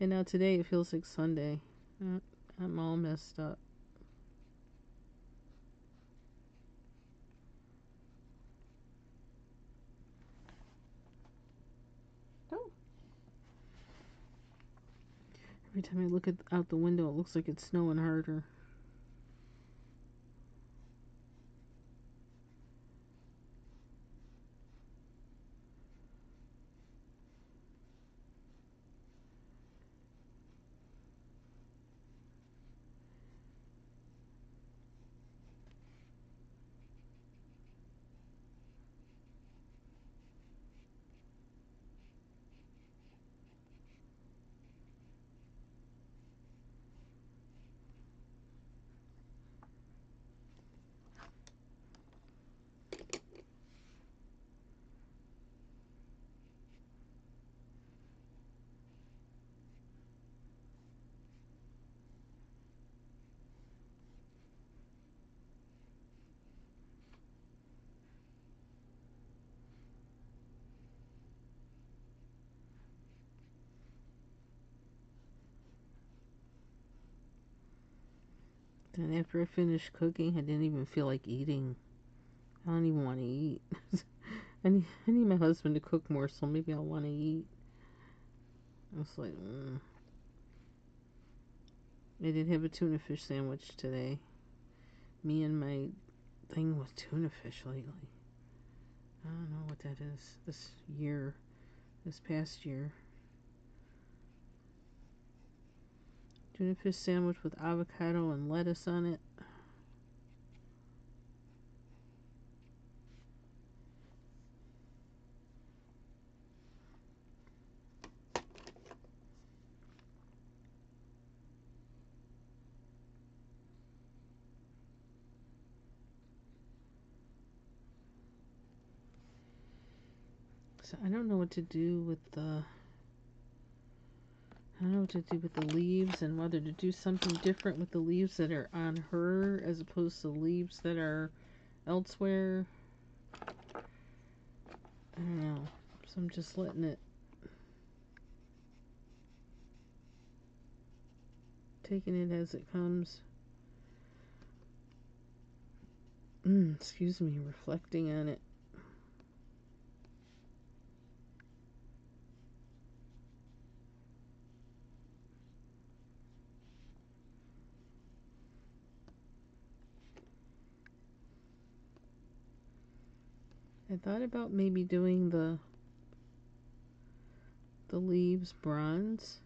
and now today it feels like Sunday. I'm all messed up. Oh. Every time I look out the window, it looks like it's snowing harder. And after I finished cooking, I didn't even feel like eating. I don't even want to eat. I need my husband to cook more, so maybe I'll want to eat. I was like, I did have a tuna fish sandwich today. Me and my thing with tuna fish lately. I don't know what that is. This past year. Tuna fish sandwich with avocado and lettuce on it. So I don't know what to do with the leaves, and whether to do something different with the leaves that are on her as opposed to leaves that are elsewhere. I don't know. So I'm just letting it, taking it as it comes. Excuse me, reflecting on it. I thought about maybe doing the the leaves bronze.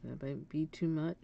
That might be too much.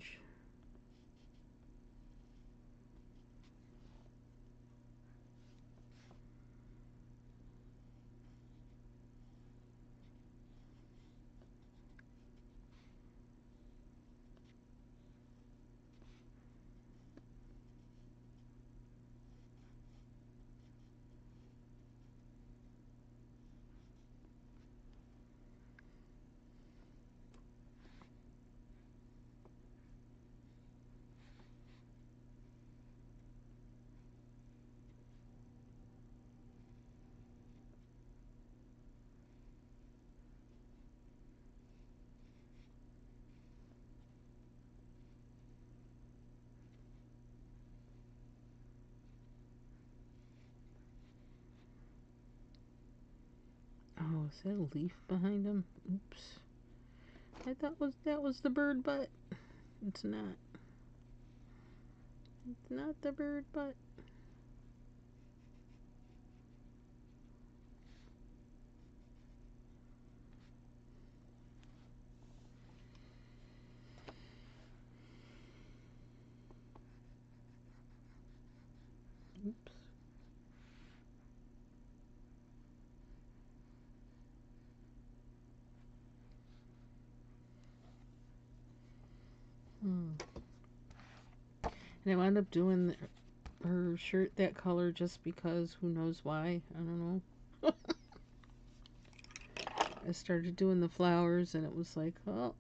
Oh, is that a leaf behind him? Oops. I thought that was the bird butt. It's not. It's not the bird butt. Oops. And I wound up doing her shirt that color just because, who knows why, I don't know. I started doing the flowers and it was like, oh,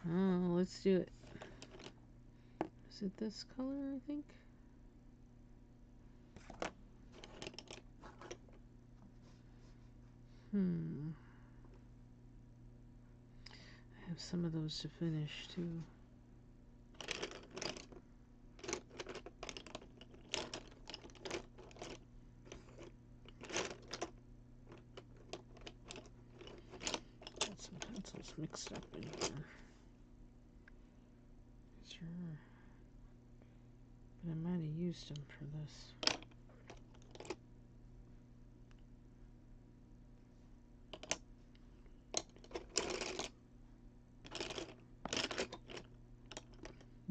let's do it. Is it this color, I think? I have some of those to finish too. Got some pencils mixed up in here. Sure. But I might have used them for this.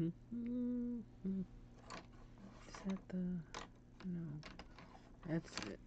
Is that the... No. That's it.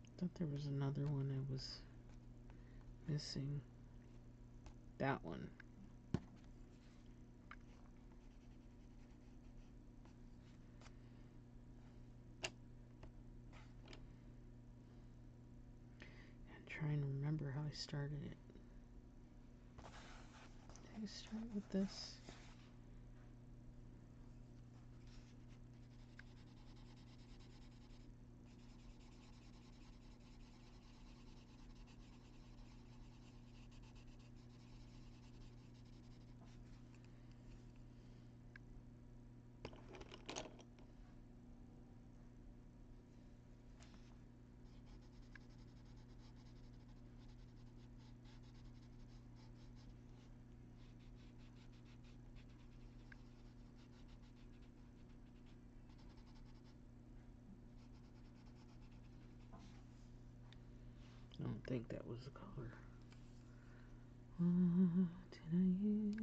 I thought there was another one I was missing. That one. I'm trying to remember how I started it. Did I start with this? I don't think that was the color. What did I use?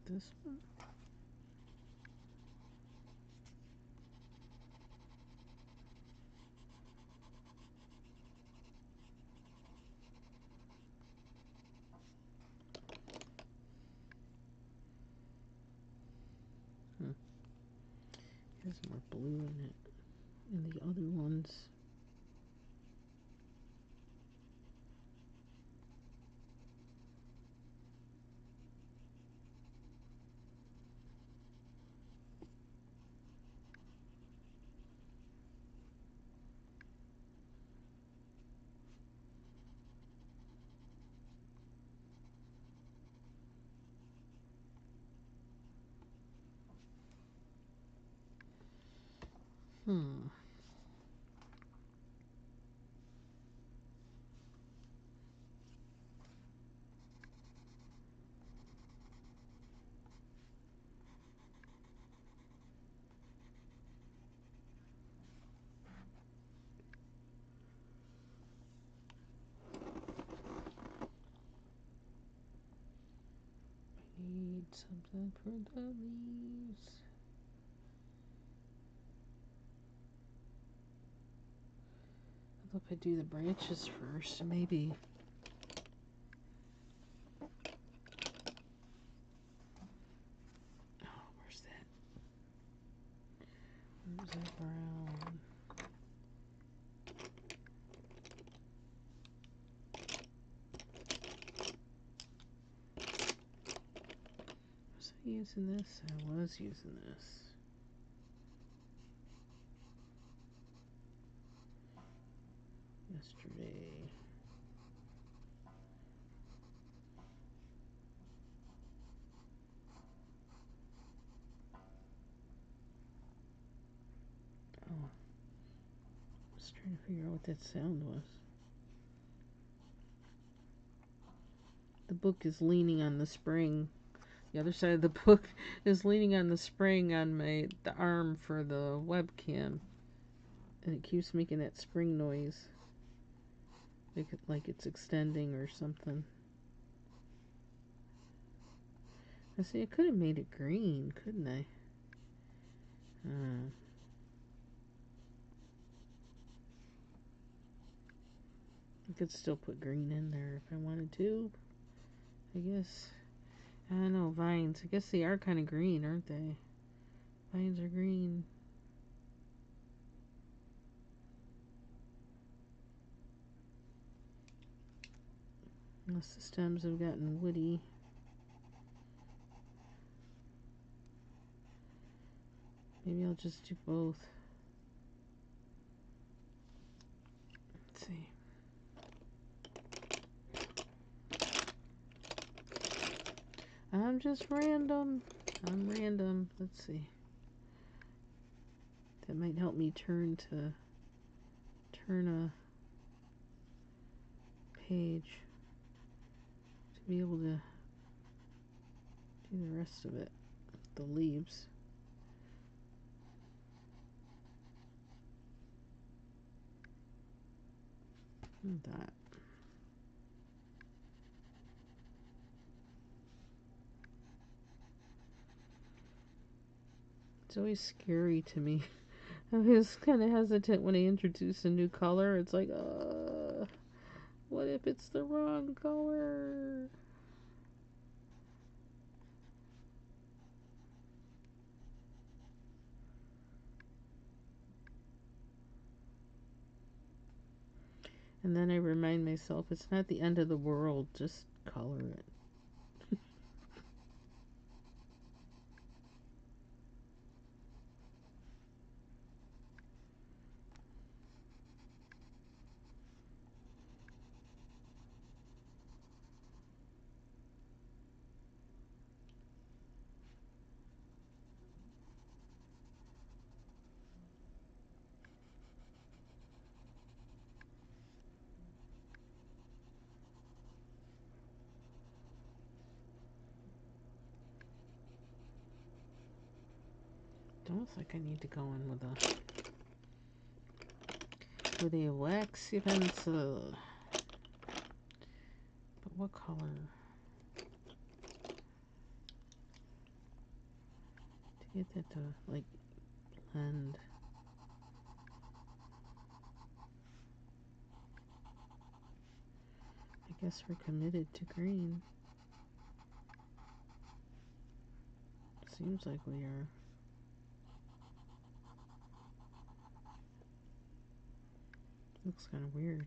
This one? Has more blue in it. And the other ones. Hmm. Need something for the leaves. I hope I do the branches first, maybe. Oh, where's that? Where's that brown? Was I using this? I was using this. Yesterday. Oh, I was trying to figure out what that sound was. The book is leaning on the spring. The other side of the book is leaning on the spring on the arm for the webcam. And it keeps making that spring noise. Like it's extending or something. I see, I could have made it green, couldn't I? I could still put green in there if I wanted to, I guess. I don't know, vines. I guess they are kind of green, aren't they? Vines are green. Unless the stems have gotten woody. Maybe I'll just do both. Let's see. I'm just random. I'm random. Let's see. That might help me turn a page to be able to do the rest of it. The leaves. And that. It's always scary to me. I was kind of hesitant when I introduce a new color. It's like, what if it's the wrong color? And then I remind myself it's not the end of the world, just color it. It's almost like I need to go in with a waxy pencil. But what color? To get that to like blend. I guess we're committed to green. Seems like we are. Looks kind of weird.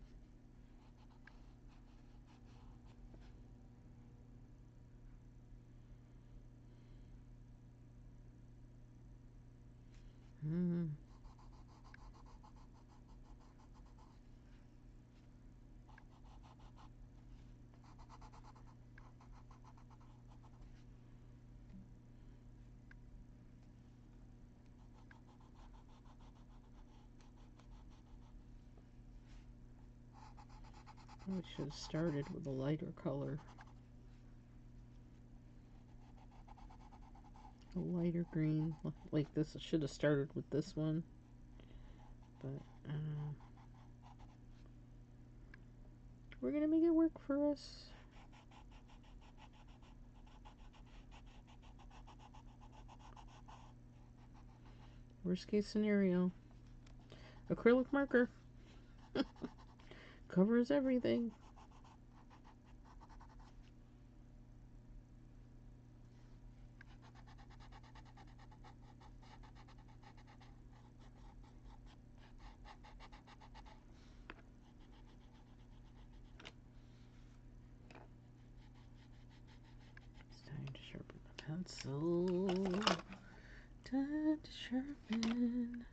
I should have started with a lighter color. A lighter green. Like this, I should have started with this one. But, we're gonna make it work for us. Worst case scenario. Acrylic marker. Covers everything. It's time to sharpen the pencil. Time to sharpen.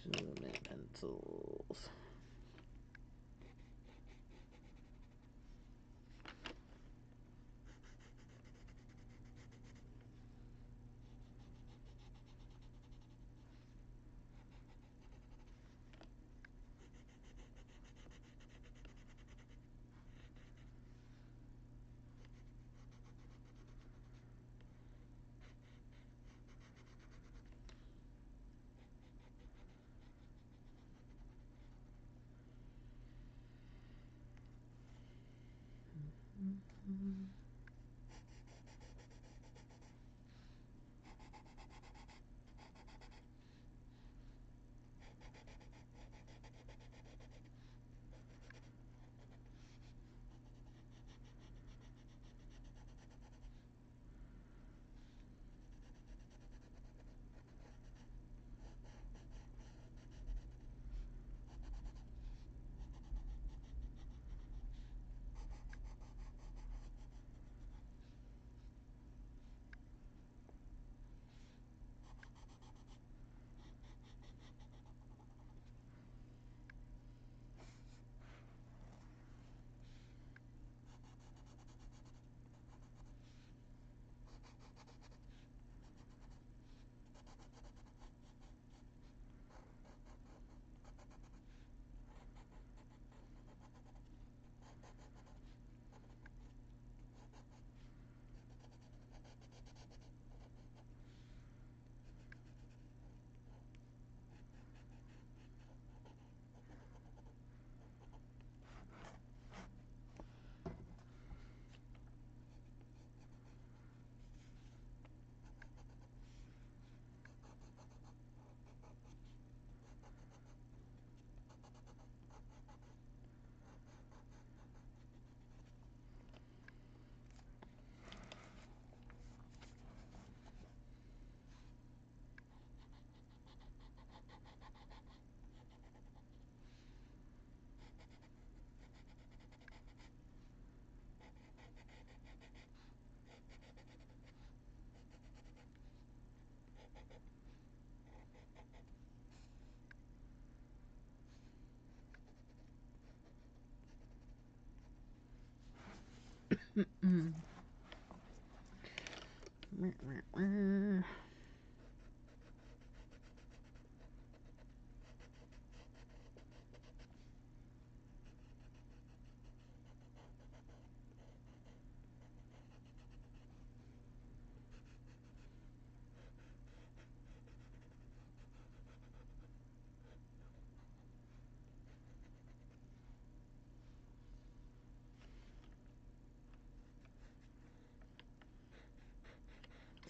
So many pencils.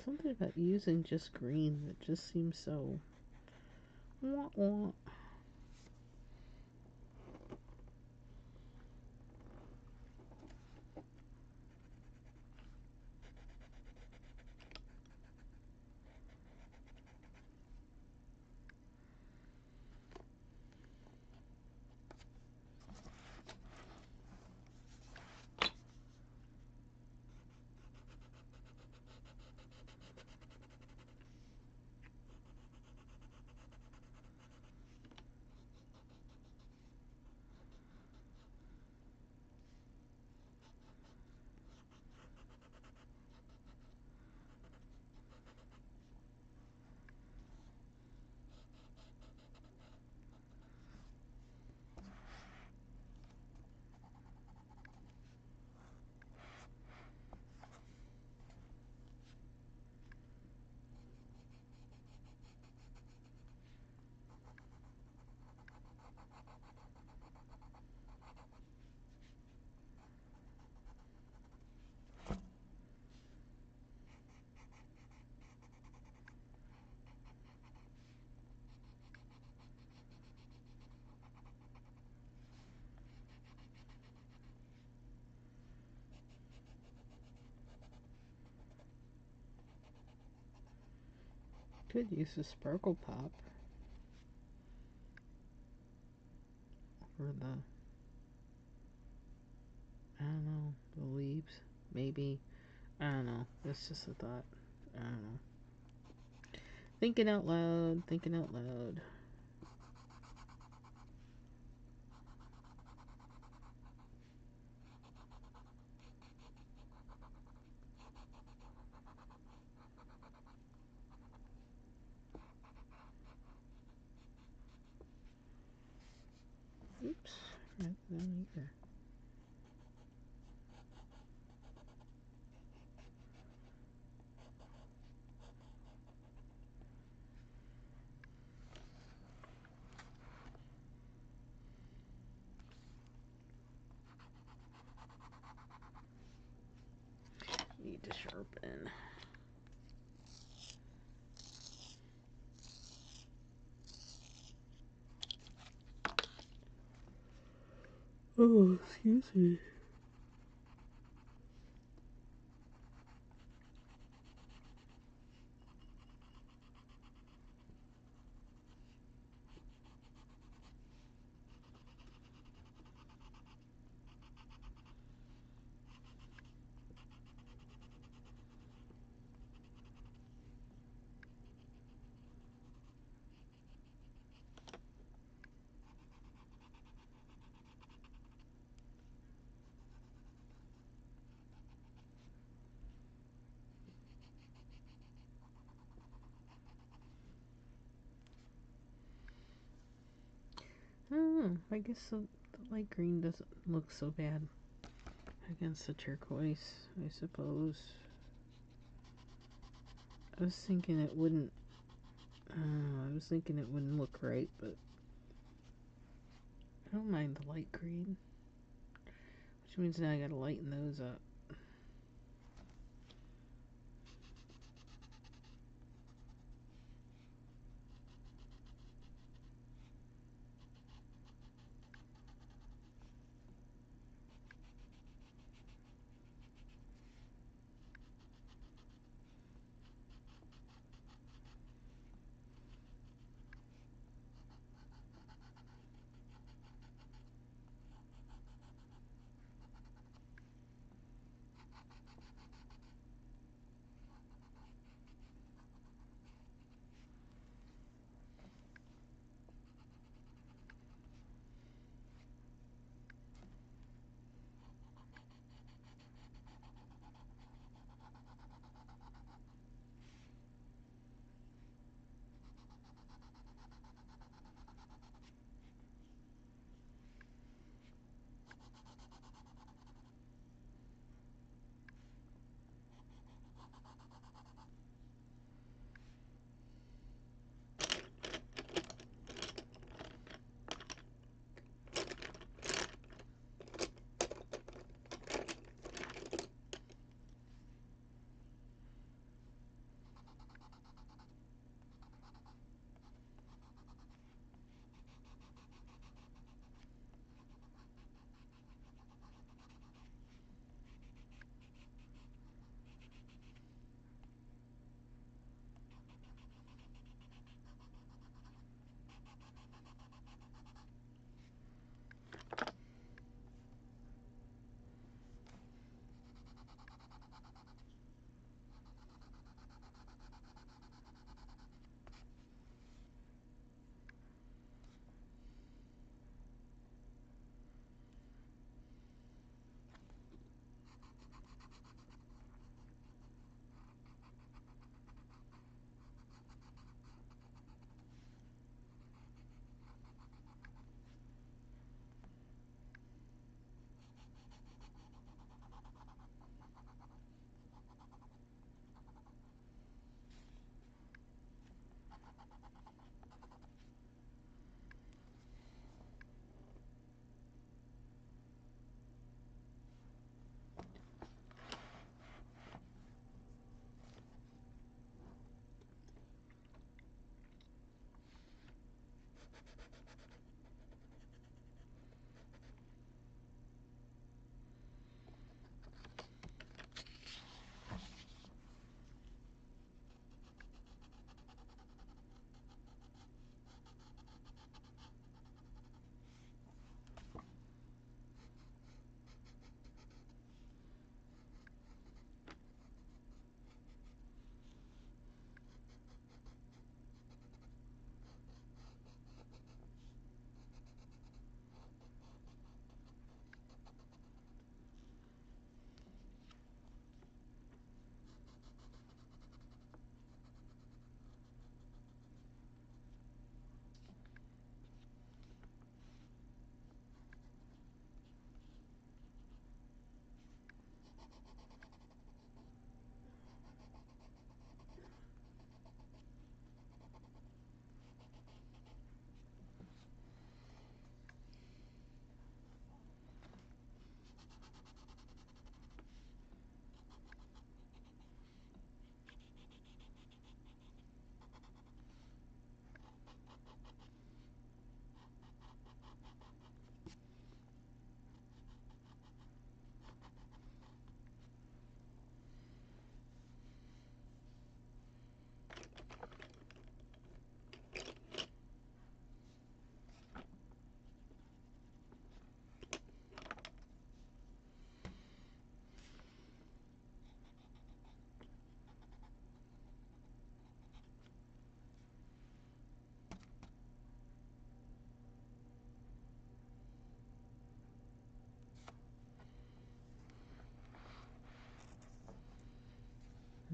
Something about using just green that just seems so wah wah. Could use a sparkle pop for the, I don't know, the leaves. Maybe. I don't know. It's just a thought. I don't know. Thinking out loud, thinking out loud. Oops, right down here. Need to sharpen. Oh, excuse me. I guess the light green doesn't look so bad against the turquoise, I suppose. I was thinking it wouldn't. I was thinking it wouldn't look right, but I don't mind the light green. Which means now I gotta lighten those up.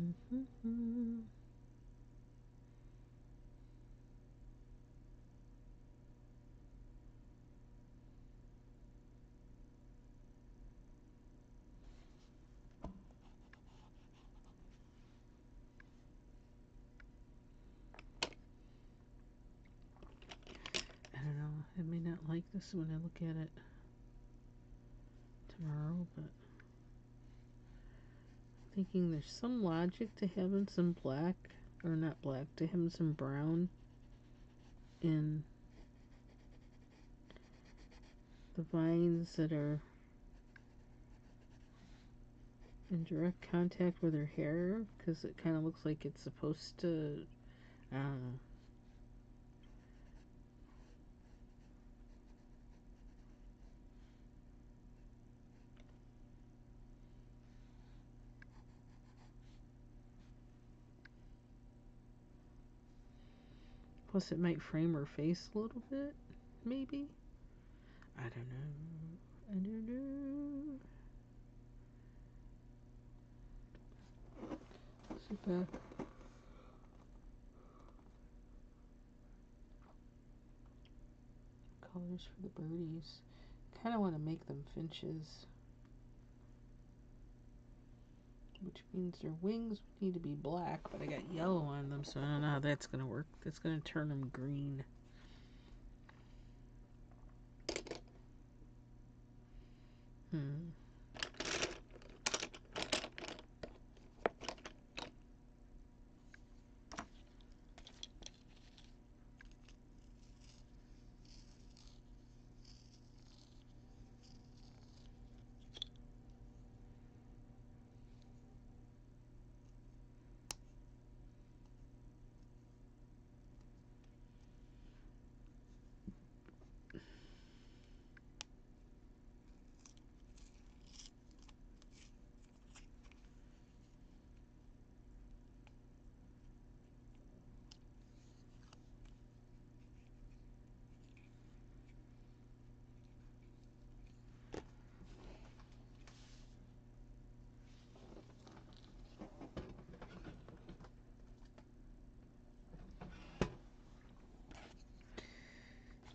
I don't know. I may not like this when I look at it tomorrow, but I'm thinking there's some logic to having some black, or not black, to having some brown in the vines that are in direct contact with her hair, because it kind of looks like it's supposed to, I don't know. Plus it might frame her face a little bit, maybe? I don't know. I don't know. Super. Colors for the birdies. Kind of want to make them finches, which means their wings need to be black, but I got yellow on them, so I don't know how that's going to work. That's going to turn them green.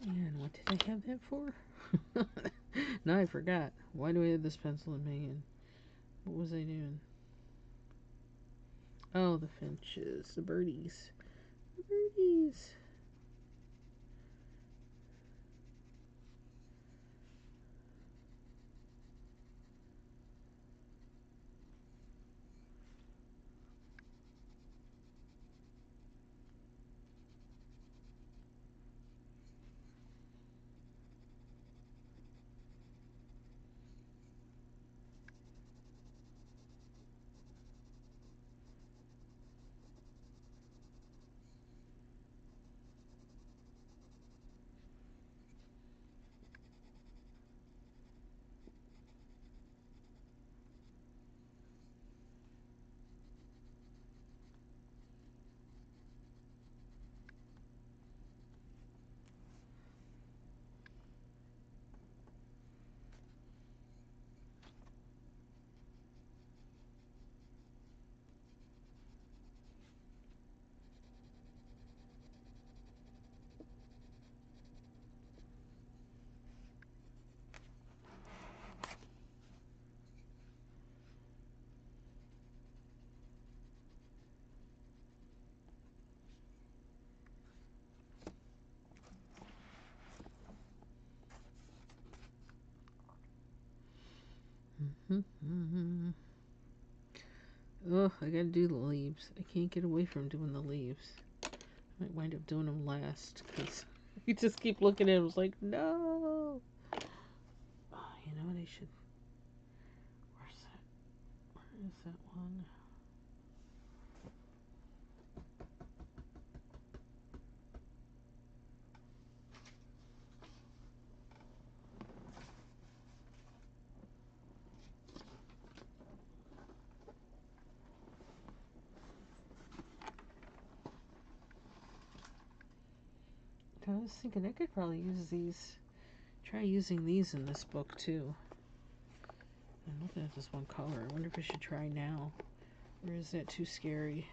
And what did I have that for? Now I forgot. Why do I have this pencil in my hand? What was I doing? Oh, the finches, the birdies. The birdies. Oh, I gotta do the leaves. I can't get away from doing the leaves. I might wind up doing them last, because you just keep looking at them. It's like, no. Oh, you know what I should... Where's that? Where is that one? I was thinking I could probably use these. Try using these in this book too. I'm looking at this one color. I wonder if I should try now. Or is that too scary?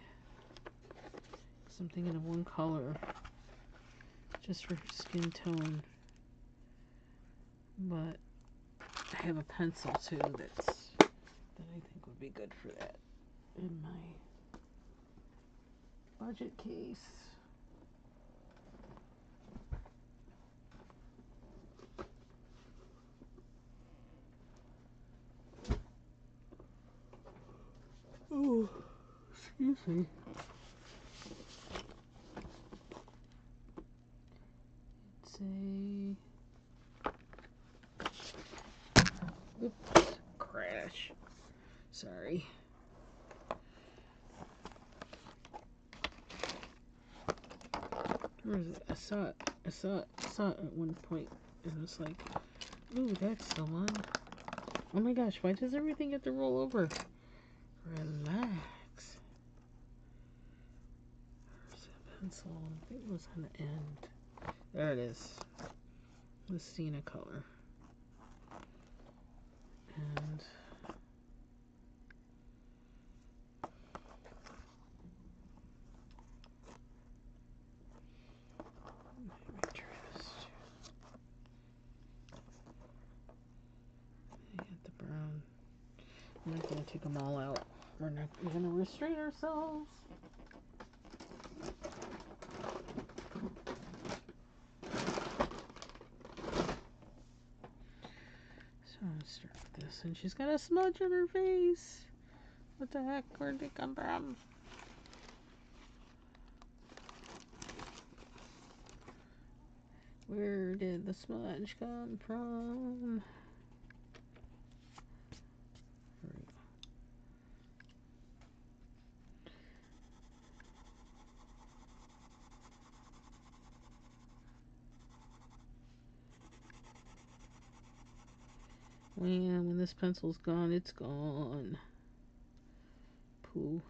I'm thinking of one color, just for skin tone. But I have a pencil too that I think would be good for that in my budget case. Oh, excuse me. It's a... Oops, crash. Sorry. Where is it? I saw it at one point. And it was like, ooh, that's the one. Oh my gosh, why does everything get to roll over? Relax. Where's that pencil? I think it was on the end. There it is. The Sienna color. And let me try this too. I got the brown. I'm not going to take them all out. We're going to restrain ourselves. So let's start with this. And she's got a smudge on her face. What the heck? Where'd they come from? Where did the smudge come from? Man, when this pencil's gone, it's gone. Pooh.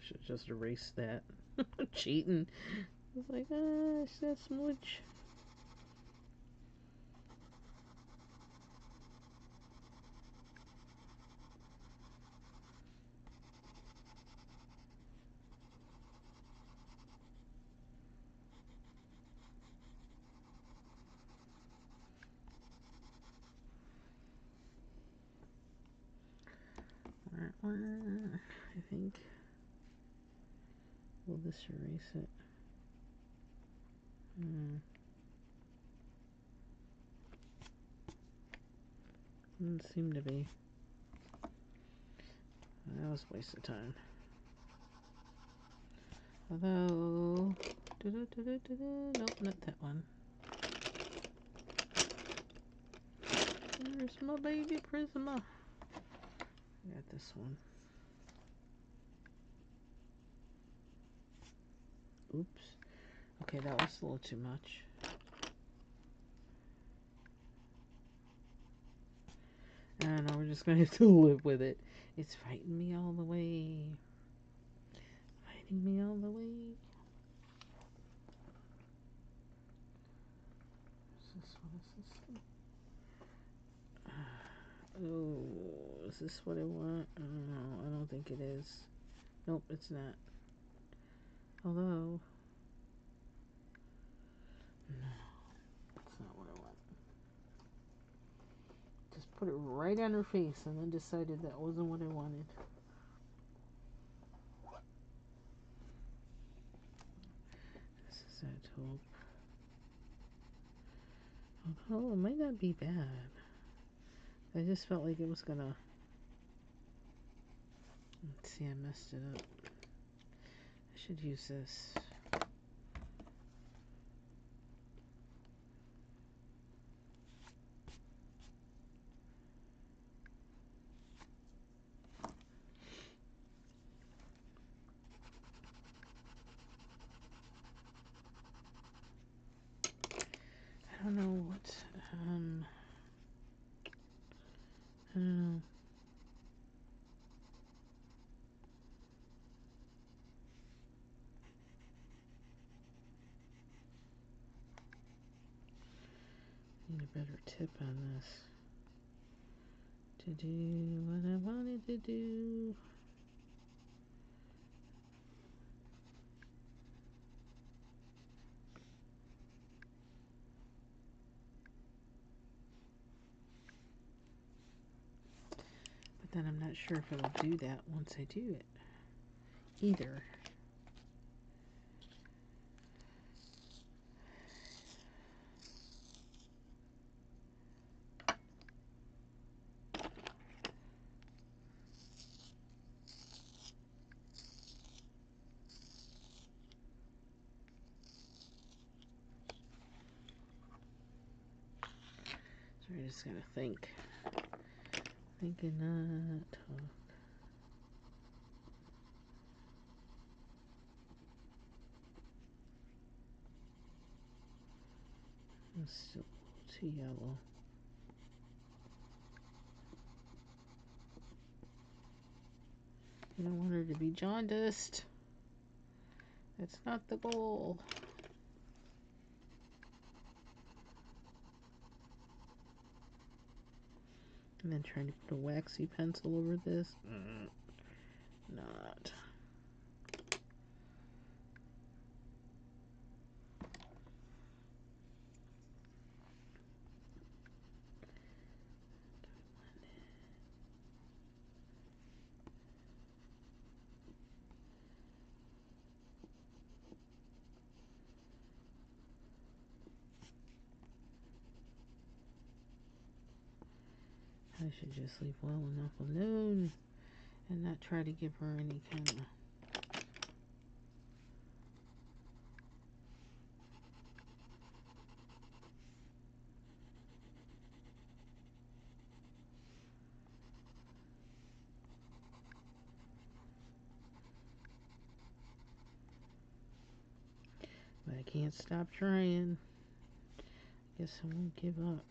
Should just erase that. Cheating. It's like, it's that smudge. I think. Will this erase it? Doesn't seem to be. That was a waste of time. Although, nope, not that one. Where's my baby Prisma? I got this one. Oops. Okay, that was a little too much. And now we're just going to have to live with it. It's fighting me all the way. Fighting me all the way. Oh, is this what I want? I don't know. I don't think it is. Nope, it's not. Although, no, that's not what I want. Just put it right on her face and then decided that wasn't what I wanted. This is that hope. Oh, it might not be bad. I just felt like it was gonna. Let's see, I messed it up. I should use this. I don't know what. I don't know. Need a better tip on this to do what I wanted to do. But then I'm not sure if it'll do that once I do it either. So I just gotta think. Think and not talk. It's still too yellow. I don't want her to be jaundiced. That's not the goal. And then trying to put a waxy pencil over this. Not. I should just leave well enough alone and not try to give her any kind of. But I can't stop trying. Guess I won't give up.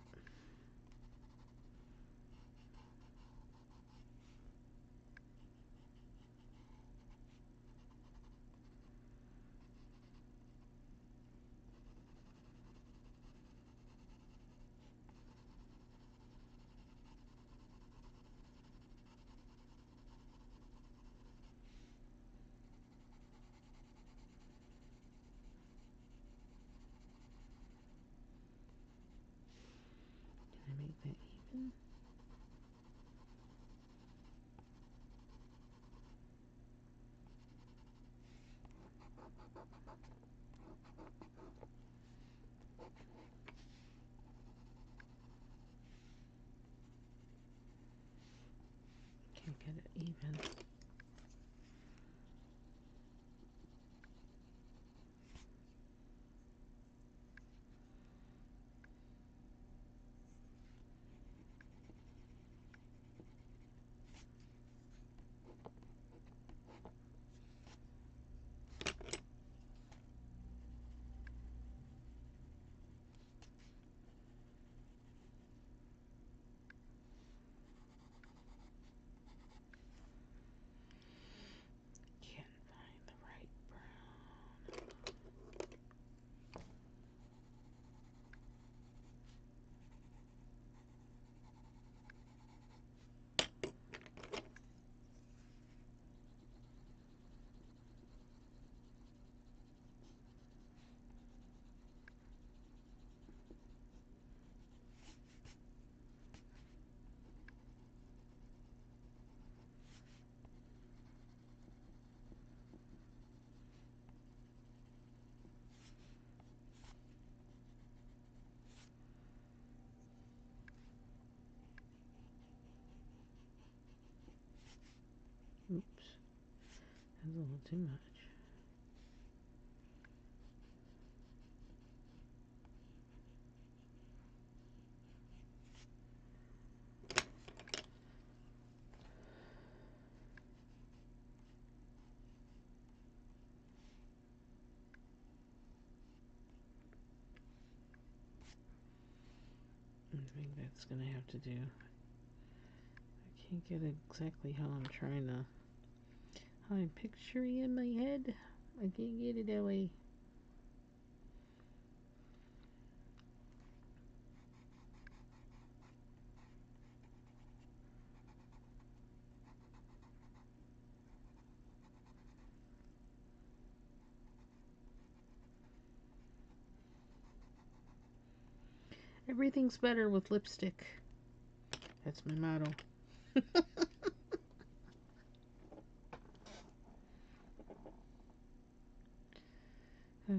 even. Can't find the right brown. Oops, that's a little too much. I think that's gonna have to do. I can't get exactly how I'm trying to, how I'm picturing in my head. I can't get it that way. Everything's better with lipstick. That's my motto. Okay.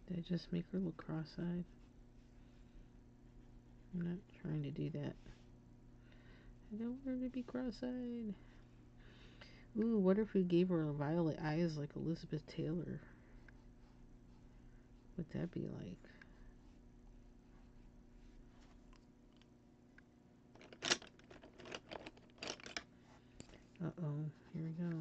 Did I just make her look cross-eyed? I'm not trying to do that. I don't want her to be cross-eyed. Ooh, what if we gave her violet eyes like Elizabeth Taylor? What'd that be like? Uh-oh, here we go.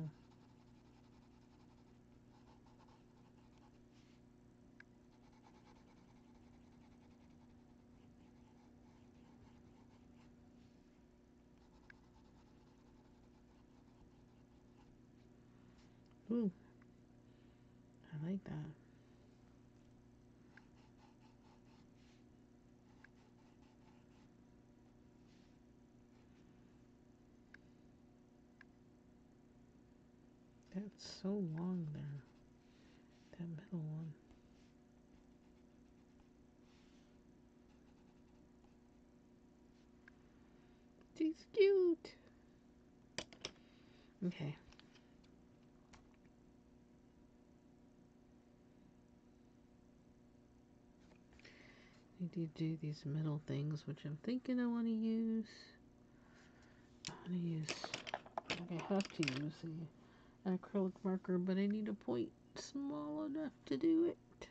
Ooh, I like that. That's so long there. That middle one. She's cute. Okay. I need to do these middle things, which I'm thinking I want to use. I want to use, I have to use an acrylic marker, but I need a point small enough to do it.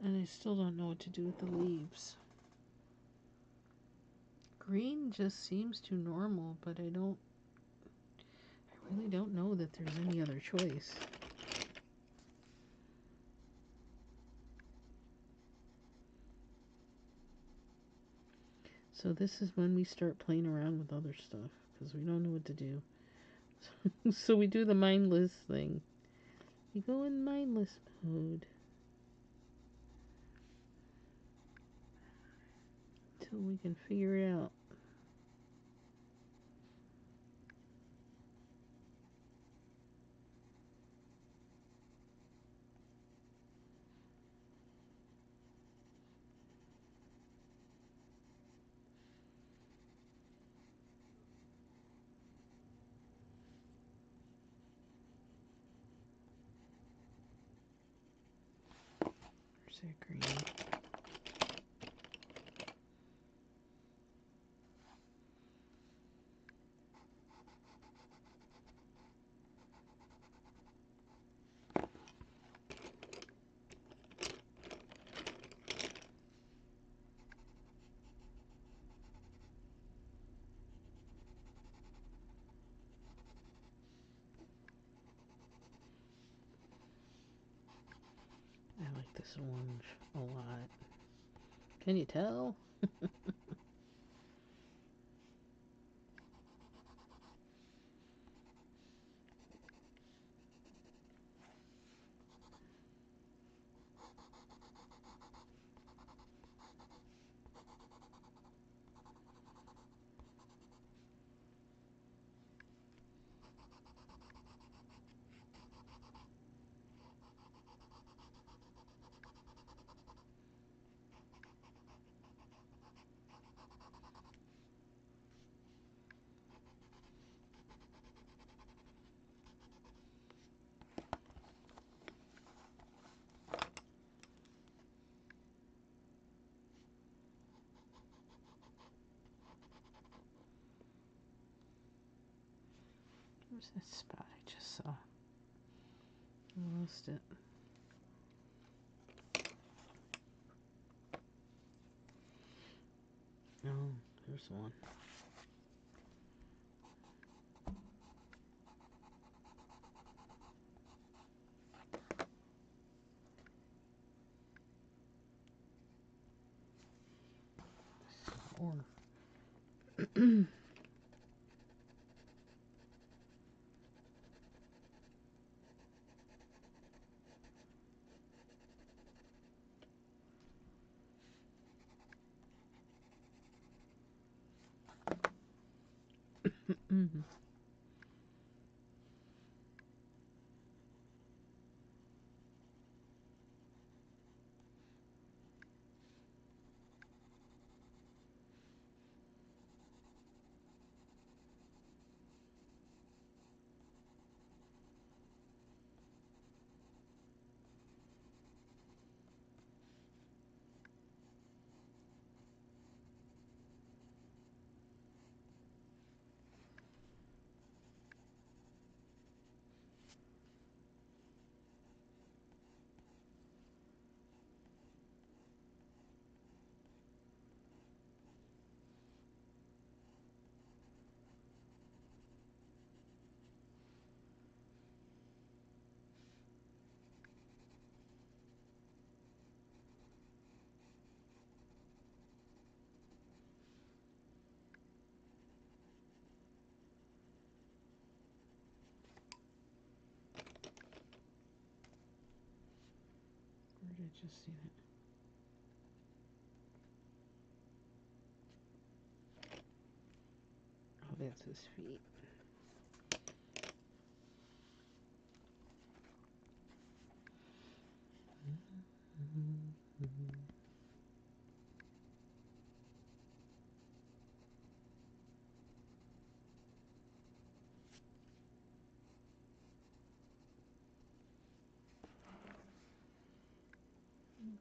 And I still don't know what to do with the leaves. Green just seems too normal, but I really don't know that there's any other choice. So this is when we start playing around with other stuff, because we don't know what to do. So we do the mindless thing. We go in mindless mode until we can figure it out. that green? I like this orange a lot. Can you tell? Where's that spot I just saw? I lost it. Oh, there's one. Or where did I just see that? Oh, that's his feet.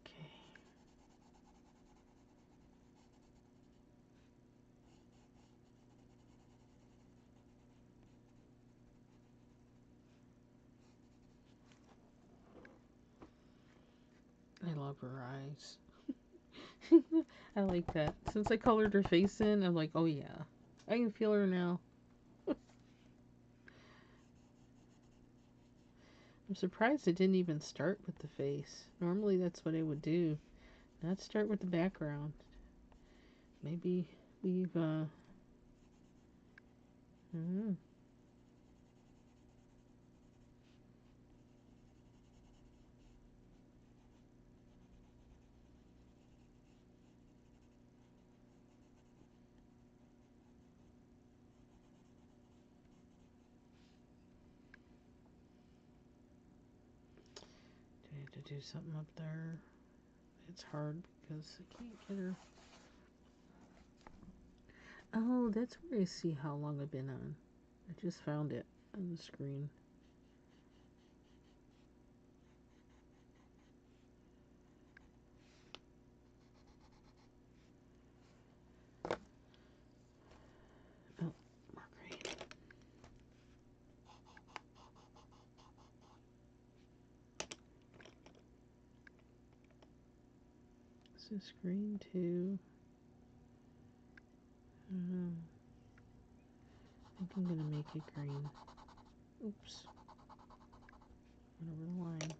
Okay. I love her eyes. I like that. Since I colored her face in, I'm like, oh yeah. I can feel her now. I'm surprised it didn't even start with the face. Normally that's what I would do. Not start with the background. Maybe leave, mm, do I have to do something up there? It's hard because I can't get her. Oh, that's where I see how long I've been on. I just found it on the screen. this green too? I think I'm gonna make it green. Oops. Went over the line.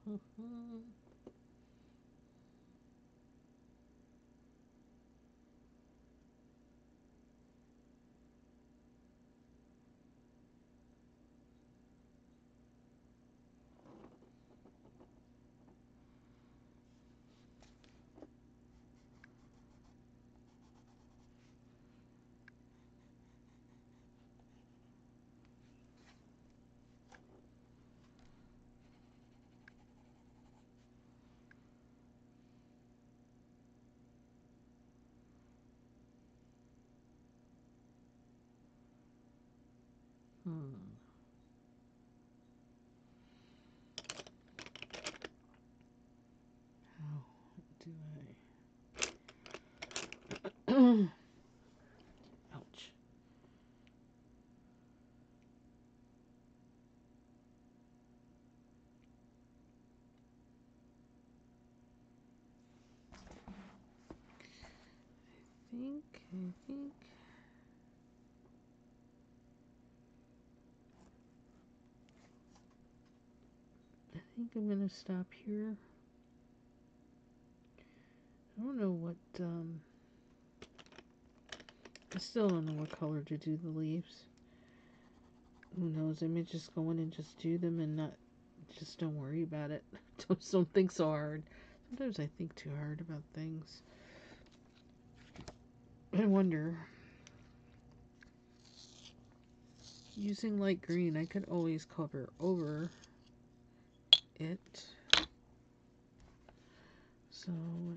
How do I... Ouch. I think I'm gonna stop here. I don't know what, I still don't know what color to do the leaves. Who knows? I may just go in and just do them and just don't worry about it. Don't think so hard. Sometimes I think too hard about things. I wonder. Using light green, I could always cover over it. So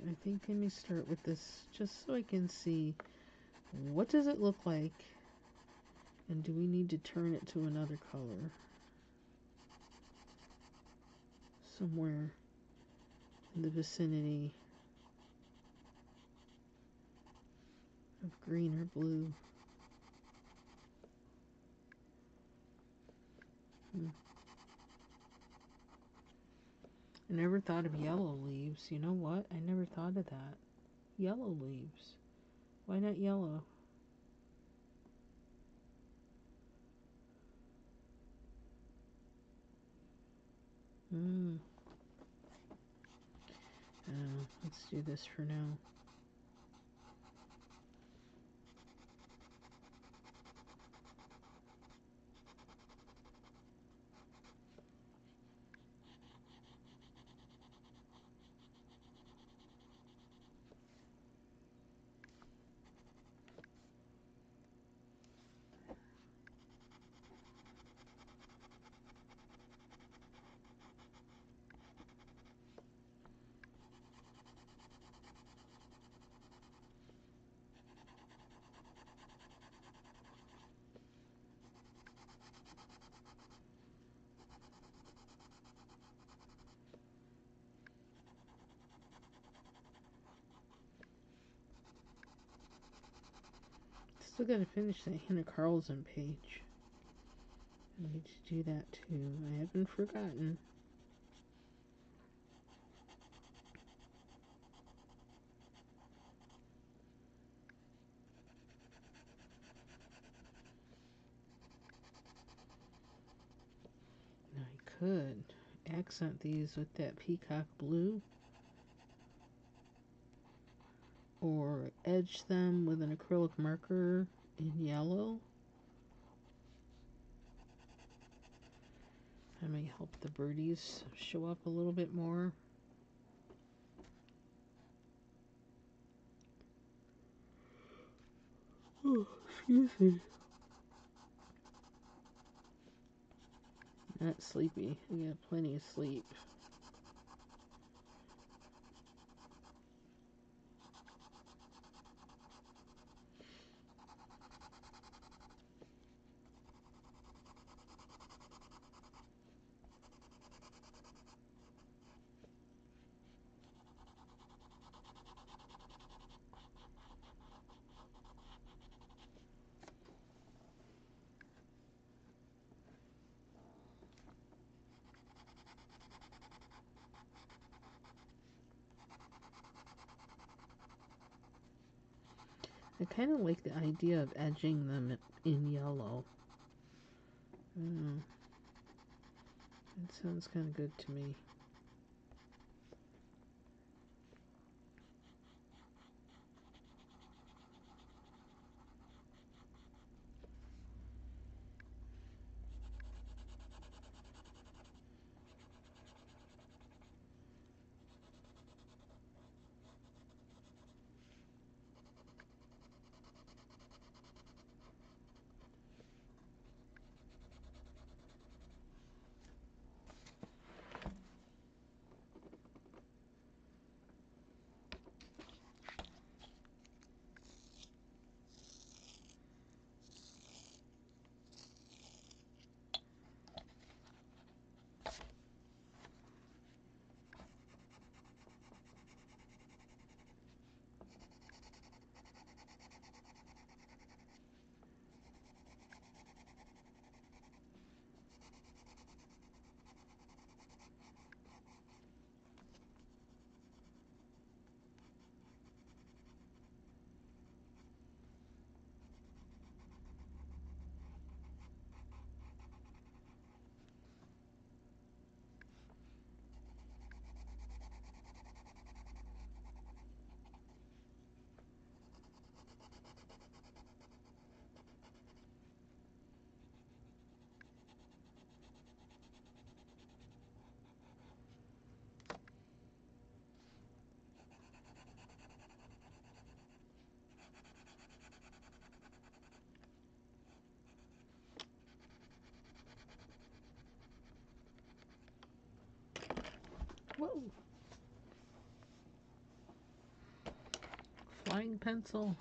I think let me start with this just so I can see what does it look like, and do we need to turn it to another color somewhere in the vicinity of green or blue. I never thought of yellow leaves. You know what? I never thought of that. Yellow leaves. Why not yellow? Let's do this for now. Still gotta finish that Hannah Carlson page. I need to do that too. I haven't forgotten. Now I could accent these with that peacock blue, or edge them with an acrylic marker in yellow. That may help the birdies show up a little bit more. Oh, excuse me. Not sleepy. I got plenty of sleep. I kind of like the idea of edging them in yellow. That sounds kind of good to me. Whoa! Flying pencil.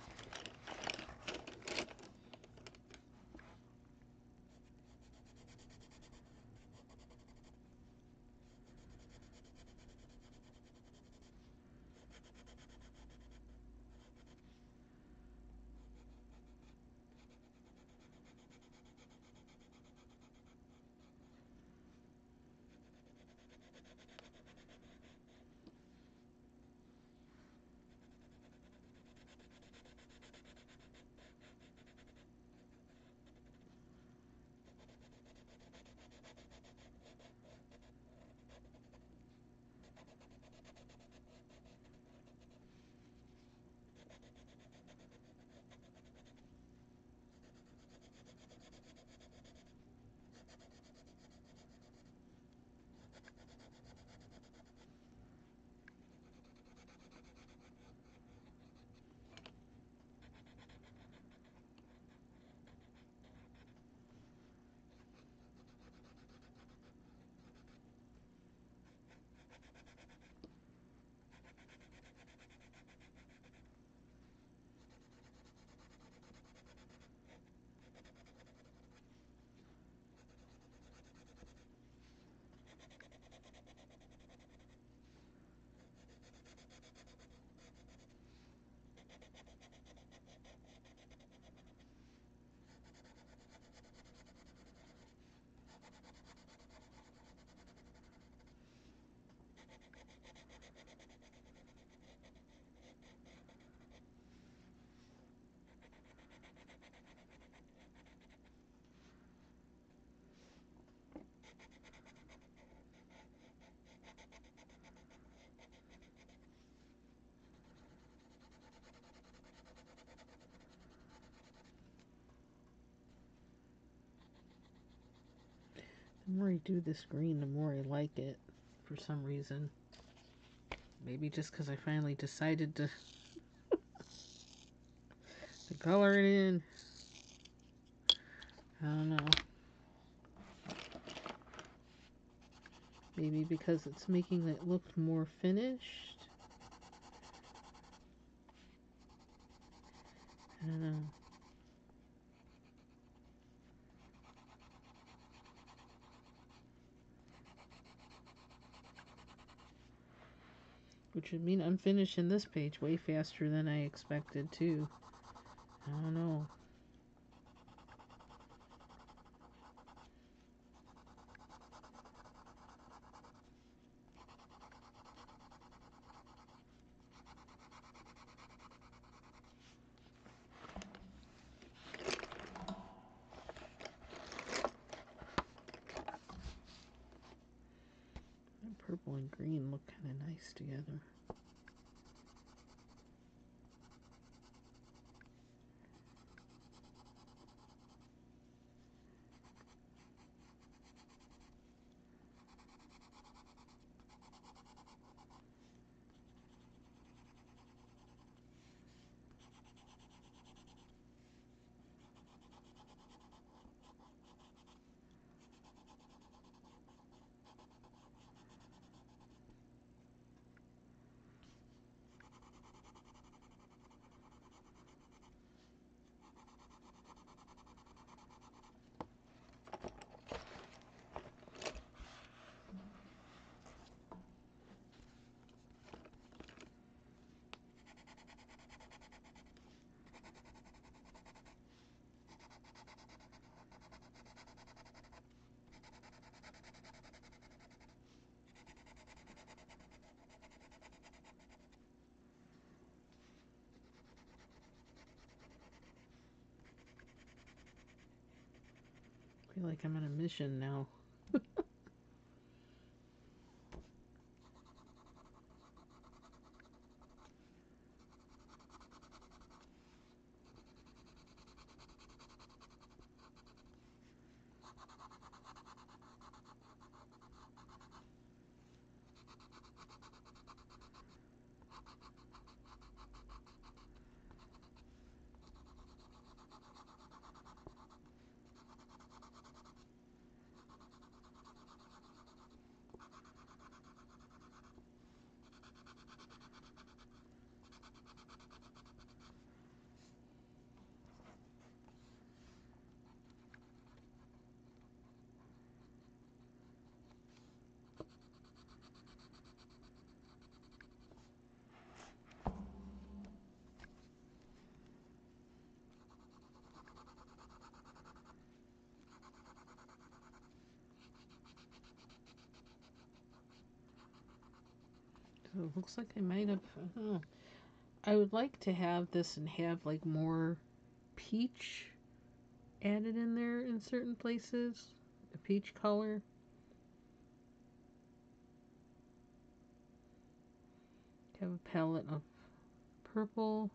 The more I do this green, the more I like it for some reason. Maybe just because I finally decided to color it in. I don't know. Maybe because it's making it look more finished. I don't know. Which would mean I'm finishing this page way faster than I expected too. I don't know. Purple and green look kind of nice together. I feel like I'm on a mission now. So it looks like I might have, I don't know. I would like to have this and have like more peach added in there in certain places. A peach color. Have a palette of purple,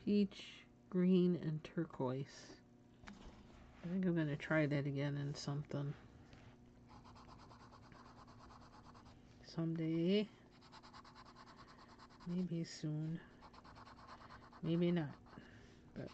peach, green, and turquoise. I think I'm going to try that again in something. Someday. Maybe soon. Maybe not. But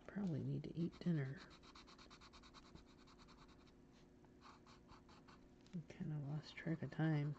probably need to eat dinner. I kind of lost track of time.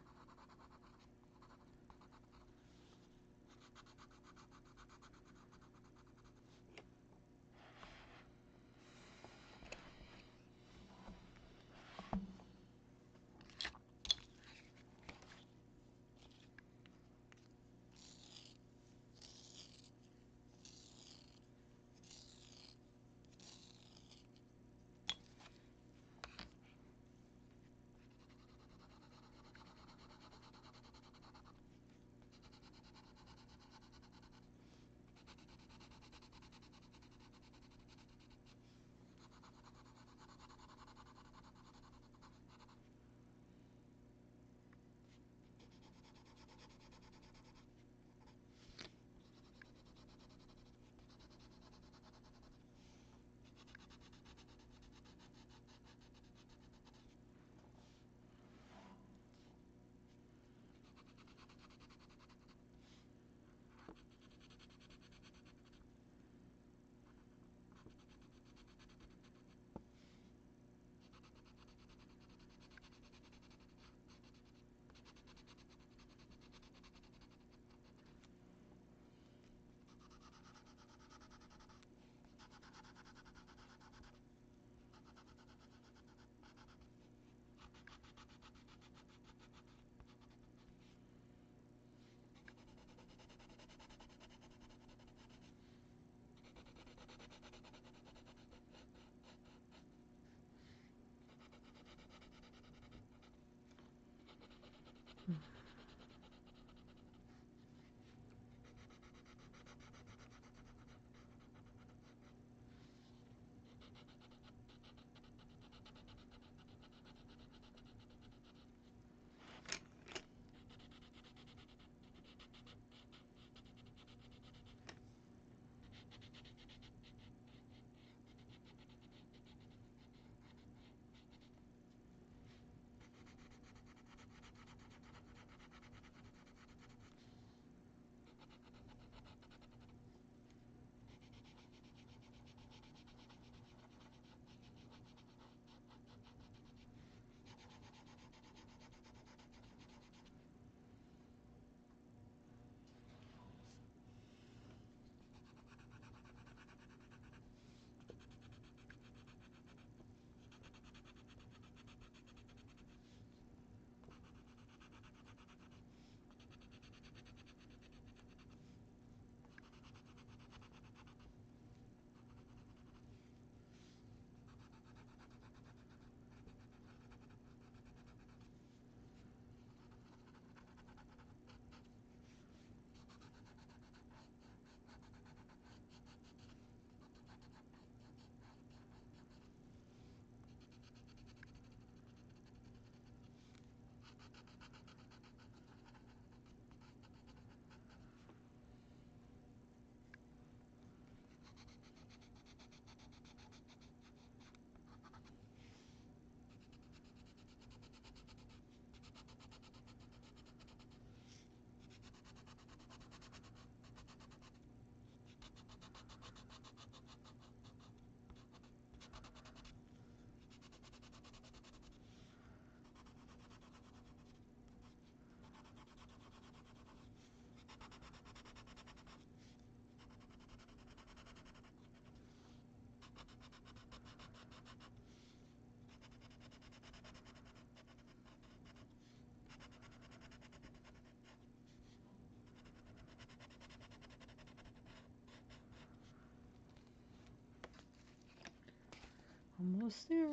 Almost there.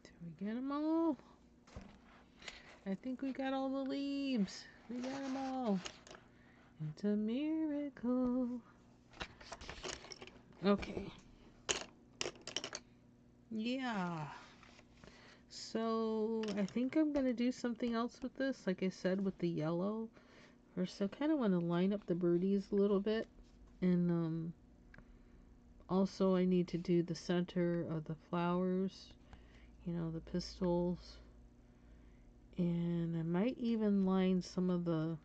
Did we get them all? I think we got all the leaves. We got them all. It's a miracle. Okay. Yeah. So I think I'm gonna do something else with this, like I said, with the yellow. First, I kind of want to line up the birdies a little bit, and also I need to do the center of the flowers, you know, the pistils, and I might even line some of the,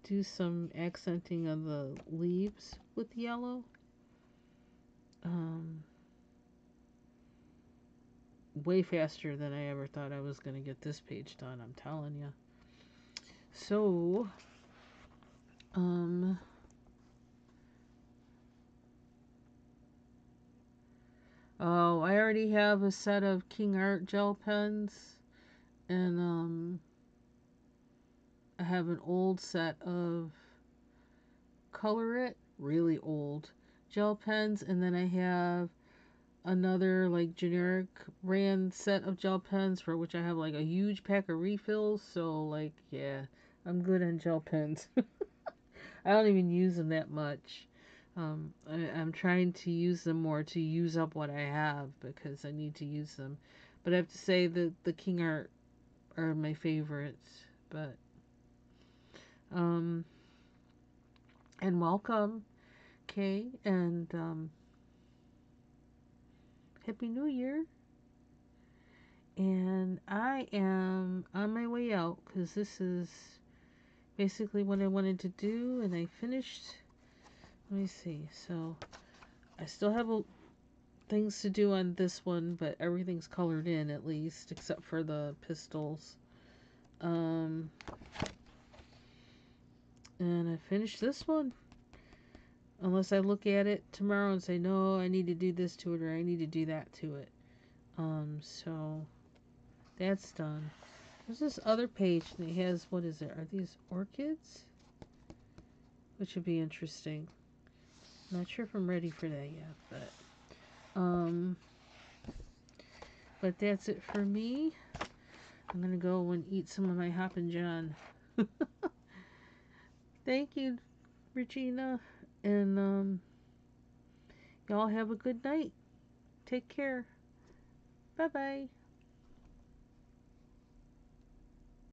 do some accenting of the leaves with yellow. Way faster than I ever thought I was going to get this page done, I'm telling you. So, oh, I already have a set of King Art gel pens, and I have an old set of Color It, really old gel pens, and then I have another like generic brand set of gel pens for which I have like a huge pack of refills. So like, yeah, I'm good on gel pens. I don't even use them that much. I'm trying to use them more to use up what I have because I need to use them. But I have to say that the King Art are my favorites. But and welcome, Kay, and Happy New Year. And I am on my way out because this is basically what I wanted to do, and I finished. Let me see. So I still have things to do on this one, but everything's colored in at least, except for the pistils. And I finished this one. Unless I look at it tomorrow and say, no, I need to do this to it or I need to do that to it. So that's done. There's this other page and it has, what is it? Are these orchids? Which would be interesting. Not sure if I'm ready for that yet, but that's it for me. I'm gonna go and eat some of my Hoppin' John. Thank you, Regina, and y'all have a good night. Take care. Bye bye.